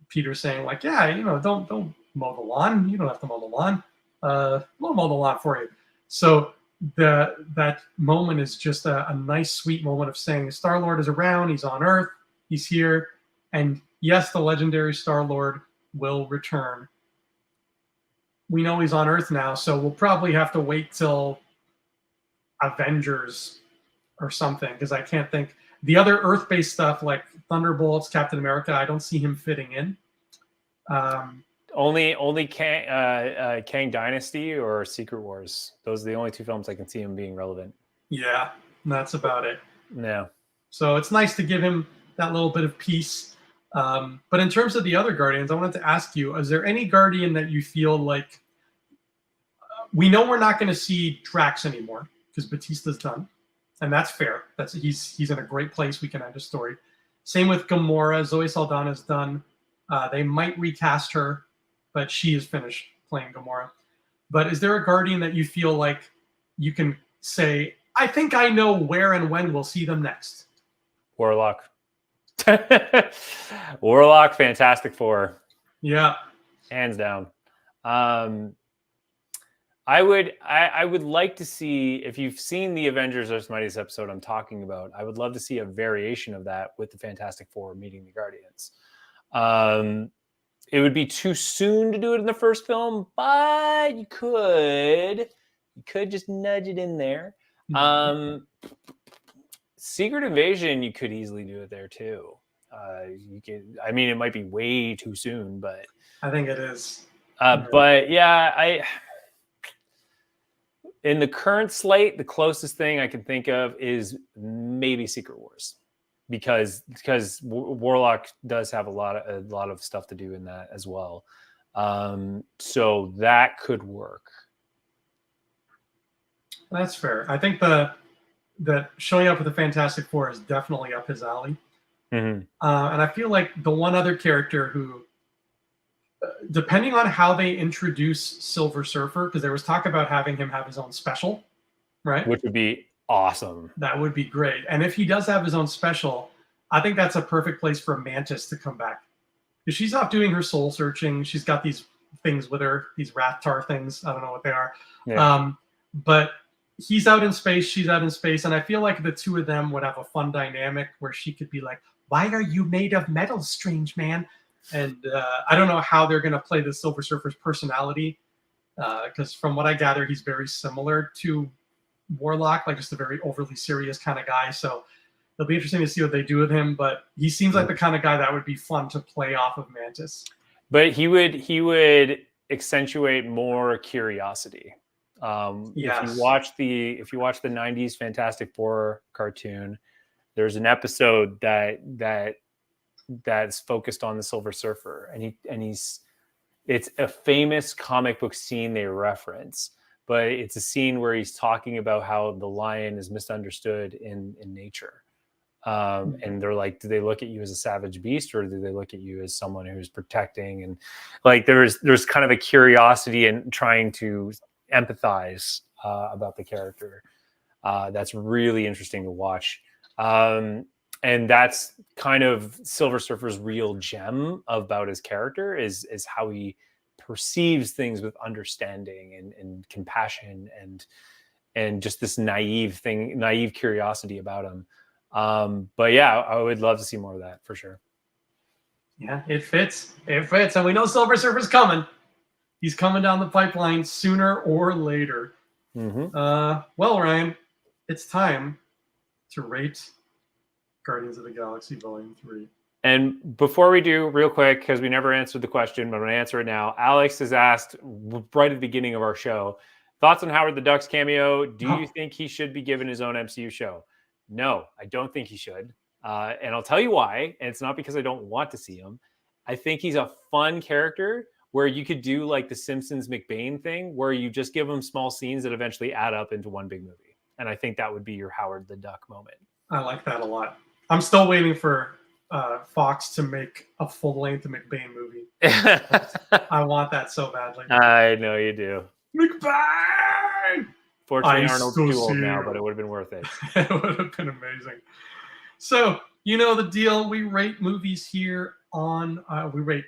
Peter saying like, yeah, don't mow the lawn. You don't have to mow the lawn. We'll mow the lawn for you. So that moment is just a nice, sweet moment of saying Star-Lord is around. He's on Earth. He's here. And yes, the legendary Star-Lord will return. We know he's on Earth now, so we'll probably have to wait till Avengers or something, because I can't think. The other Earth-based stuff like Thunderbolts, Captain America, I don't see him fitting in. Only Kang Dynasty or Secret Wars. Those are the only two films I can see him being relevant. Yeah, that's about it. Yeah. So it's nice to give him that little bit of peace. But in terms of the other Guardians, I wanted to ask you, is there any Guardian that you feel like, we know we're not going to see Drax anymore because Batista's done, and that's fair. He's in a great place. We can end a story. Same with Gamora. Zoe Saldana's done. They might recast her, but she is finished playing Gamora. But is there a Guardian that you feel like you can say, I think I know where and when we'll see them next? Warlock. Warlock, Fantastic Four. Yeah. Hands down. I would like to see, if you've seen the Avengers Earth's Mightiest episode I'm talking about, I would love to see a variation of that with the Fantastic Four meeting the Guardians. It would be too soon to do it in the first film, but you could just nudge it in there. Secret Invasion, you could easily do it there too. It might be way too soon, but I think it is. But yeah, in the current slate, the closest thing I can think of is maybe Secret Wars, because Warlock does have a lot of stuff to do in that as well. So that could work. That's fair. I think that showing up with the Fantastic Four is definitely up his alley. Mm-hmm. And I feel like the one other character who, depending on how they introduce Silver Surfer, because there was talk about having him have his own special, right? Which would be awesome. That would be great. And if he does have his own special, I think that's a perfect place for Mantis to come back. Because she's off doing her soul searching. She's got these things with her, these Rathtar things. I don't know what they are. Yeah. But he's out in space, she's out in space. And I feel like the two of them would have a fun dynamic where she could be like, why are you made of metal, strange man? And I don't know how they're going to play the Silver Surfer's personality, because from what I gather, he's very similar to Warlock, like just a very overly serious kind of guy. So it'll be interesting to see what they do with him. But he seems like the kind of guy that would be fun to play off of Mantis. But he would accentuate more curiosity. Yes. If you watch the 90s Fantastic Four cartoon, there's an episode that's focused on the Silver Surfer, and it's a famous comic book scene they reference, but it's a scene where he's talking about how the lion is misunderstood in nature. And they're like, do they look at you as a savage beast, or do they look at you as someone who's protecting? And like, there's kind of a curiosity in trying to empathize about the character. That's really interesting to watch. that's kind of Silver Surfer's real gem about his character is how he perceives things with understanding and compassion and just this naive curiosity about him. But yeah, I would love to see more of that for sure. Yeah, it fits. It fits. And we know Silver Surfer's coming. He's coming down the pipeline sooner or later. Mm-hmm. Well, Ryan, it's time to rate Guardians of the Galaxy Volume 3. And before we do, real quick, because we never answered the question, but I'm going to answer it now. Alex has asked right at the beginning of our show, thoughts on Howard the Duck's cameo. Do you think he should be given his own MCU show? No, I don't think he should. And I'll tell you why. And it's not because I don't want to see him. I think he's a fun character where you could do like the Simpsons McBain thing, where you just give him small scenes that eventually add up into one big movie. And I think that would be your Howard the Duck moment. I like that a lot. I'm still waiting for Fox to make a full-length McBain movie. I want that so badly. I know you do. McBain! Fortunately, Arnold's too old now, but it would have been worth it. It would have been amazing. So, you know the deal. We rate movies here on, we rate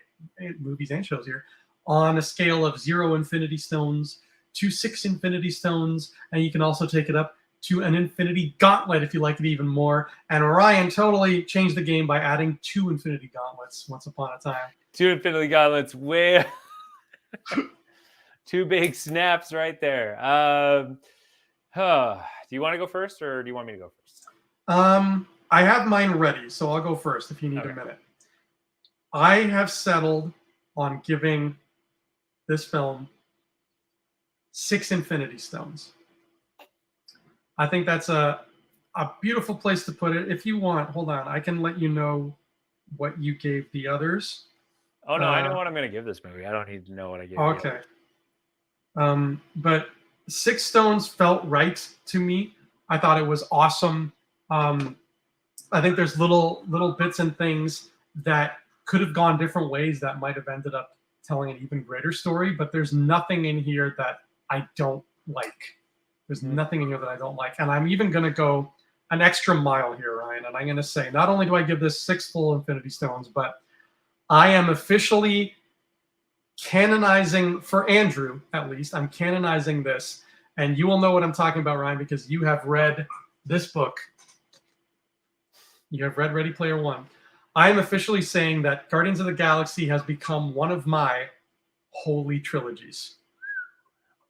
movies and shows here on a scale of 0 Infinity Stones to 6 Infinity Stones. And you can also take it up to an Infinity Gauntlet if you like it even more. And Ryan totally changed the game by adding 2 Infinity Gauntlets once upon a time. 2 Infinity Gauntlets, way 2 big snaps right there. Do you want to go first, or do you want me to go first? I have mine ready, so I'll go first if you need a minute. I have settled on giving this film 6 Infinity Stones. I think that's a beautiful place to put it. If you want, hold on, I can let you know what you gave the others. Oh no, I know what I'm going to give this movie. I don't need to know what I gave. Okay. But 6 stones felt right to me. I thought it was awesome. I think there's little bits and things that could have gone different ways that might have ended up telling an even greater story, but there's nothing in here that I don't like. There's nothing in here that I don't like. And I'm even going to go an extra mile here, Ryan, and I'm going to say, not only do I give this 6 full Infinity Stones, but I am officially canonizing, for Andrew at least, I'm canonizing this. And you will know what I'm talking about, Ryan, because you have read this book. You have read Ready Player One. I am officially saying that Guardians of the Galaxy has become one of my holy trilogies.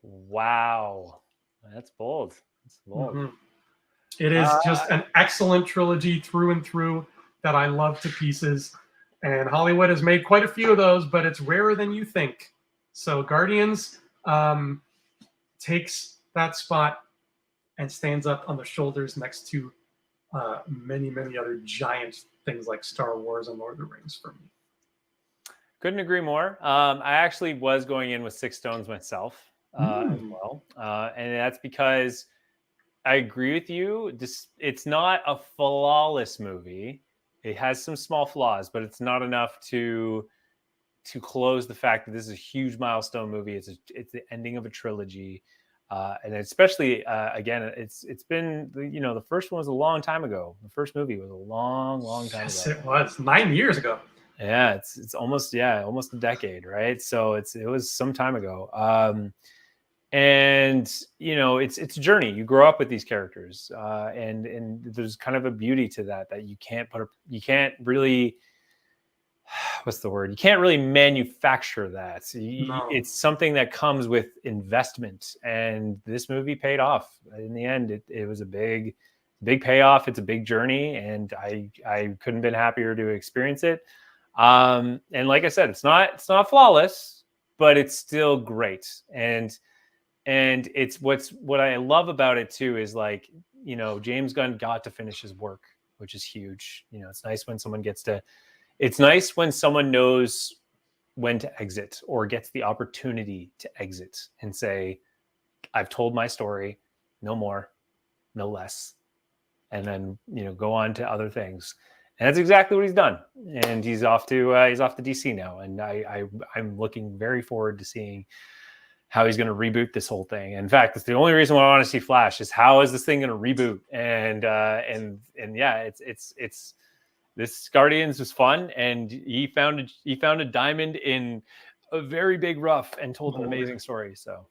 Wow. That's bold. That's bold. Mm-hmm. It is just an excellent trilogy through and through that I love to pieces. And Hollywood has made quite a few of those, but it's rarer than you think. So Guardians takes that spot and stands up on the shoulders next to many, many other giant things like Star Wars and Lord of the Rings for me. Couldn't agree more. I actually was going in with 6 stones myself as well. And that's because I agree with you. It's not a flawless movie. It has some small flaws, but it's not enough to close the fact that this is a huge milestone movie. It's the ending of a trilogy. And especially, again, it's been, the first one was a long time ago. The first movie was a long time ago. Yes, it was 9 years ago. Yeah, it's almost a decade, right? So it was some time ago. And it's a journey. You grow up with these characters, and there's kind of a beauty to that you can't really, what's the word? You can't really manufacture that. No. It's something that comes with investment, and this movie paid off. In the end, it was a big payoff. It's a big journey, and I couldn't have been happier to experience it. And like I said, it's not flawless, but it's still great. And it's what I love about it too is like, James Gunn got to finish his work, which is huge. It's nice when someone knows when to exit or gets the opportunity to exit and say, I've told my story, no more, no less. And then, go on to other things. And that's exactly what he's done. And he's off to DC now. And I'm looking very forward to seeing how he's going to reboot this whole thing. In fact, it's the only reason why I want to see Flash is how is this thing going to reboot? And yeah, it's this Guardians was fun, and he found a diamond in a very big rough and told an amazing story. So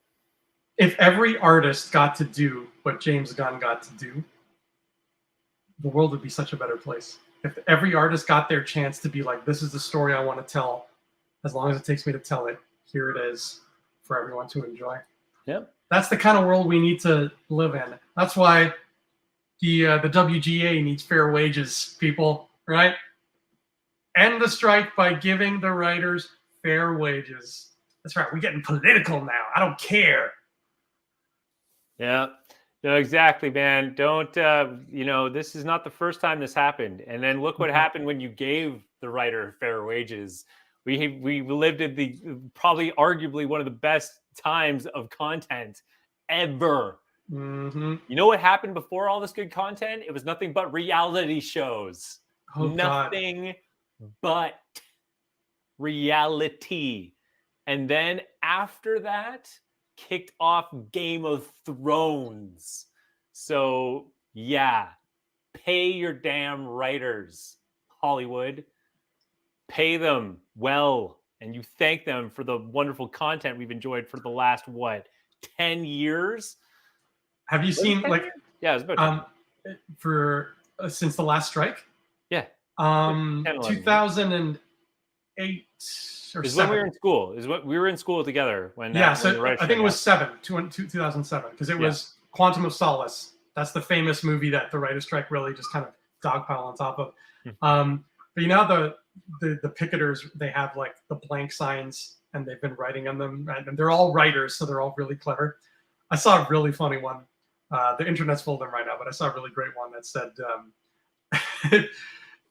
if every artist got to do what James Gunn got to do, the world would be such a better place. If every artist got their chance to be like, this is the story I want to tell, as long as it takes me to tell it, here it is for everyone to enjoy. Yep. That's the kind of world we need to live in. That's why the WGA needs fair wages, people, right? End the strike by giving the writers fair wages. That's right. We're getting political now. I don't care. Yeah. No, exactly, man. Don't, this is not the first time this happened. And then look what happened when you gave the writer fair wages. We lived in the probably arguably one of the best times of content ever. Mm-hmm. You know what happened before all this good content? It was nothing but reality shows. Oh, nothing but reality. And then after that, kicked off Game of Thrones. So yeah, pay your damn writers, Hollywood. Pay them well, and you thank them for the wonderful content we've enjoyed for the last 10 years. Have you seen like yeah, it's about for since the last strike? Yeah, 2008 or is 7. when we were in school. Is what we were in school together when. Yeah, so I think it was 2007, because it was Quantum of Solace. That's the famous movie that the writer's strike really just kind of dogpile on top of. But you know the picketers, they have like the blank signs and they've been writing on them, and they're all writers, so they're all really clever. I saw a really funny one. The internet's full of them right now, but I saw a really great one that said,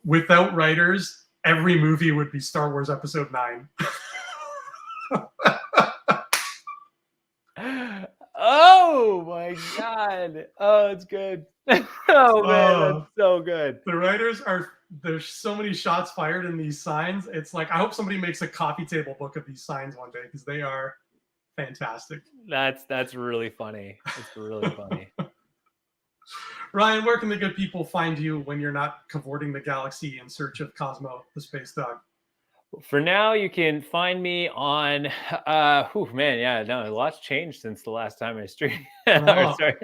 without writers, every movie would be Star Wars Episode 9. Oh my God. Oh, it's good. Oh man, that's so good. The writers there's so many shots fired in these signs. It's like, I hope somebody makes a coffee table book of these signs one day, because they are fantastic. That's really funny. It's really funny. Ryan, where can the good people find you when you're not cavorting the galaxy in search of Cosmo the space dog? For now, you can find me on a lot's changed since the last time I streamed. Sorry.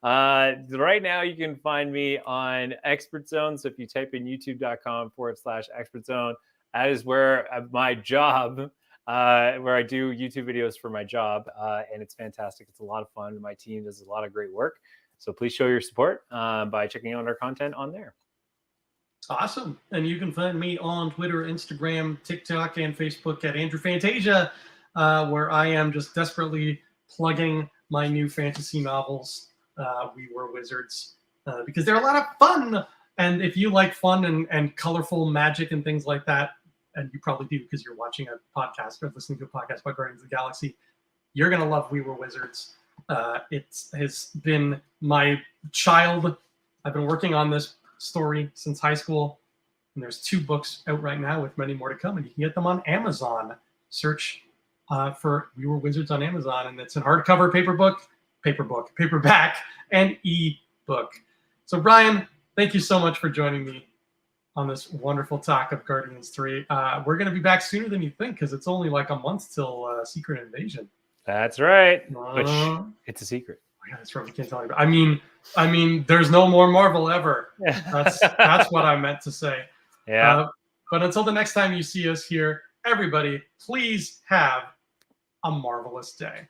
Right now you can find me on Expert Zone. So if you type in youtube.com/Expert Zone, that is where my job, where I do YouTube videos for my job. And it's fantastic. It's a lot of fun. My team does a lot of great work. So please show your support by checking out our content on there. Awesome. And you can find me on Twitter, Instagram, TikTok, and Facebook at Andrew Fantasia, where I am just desperately plugging my new fantasy novels, We Were Wizards, because they're a lot of fun. And if you like fun and colorful magic and things like that, and you probably do because you're watching a podcast or listening to a podcast about Guardians of the Galaxy, you're going to love We Were Wizards. It has been my child. I've been working on this story since high school, and there's 2 books out right now with many more to come, and you can get them on Amazon. Search for We Were Wizards on Amazon, and it's a hardcover paperback, and e-book. So Brian, thank you so much for joining me on this wonderful talk of Guardians 3. We're going to be back sooner than you think, because it's only like a month till Secret Invasion. That's right. But it's a secret. Yeah, that's right. We can't tell you. I mean, there's no more Marvel ever. That's what I meant to say. Yeah. But until the next time you see us here, everybody, please have a marvelous day.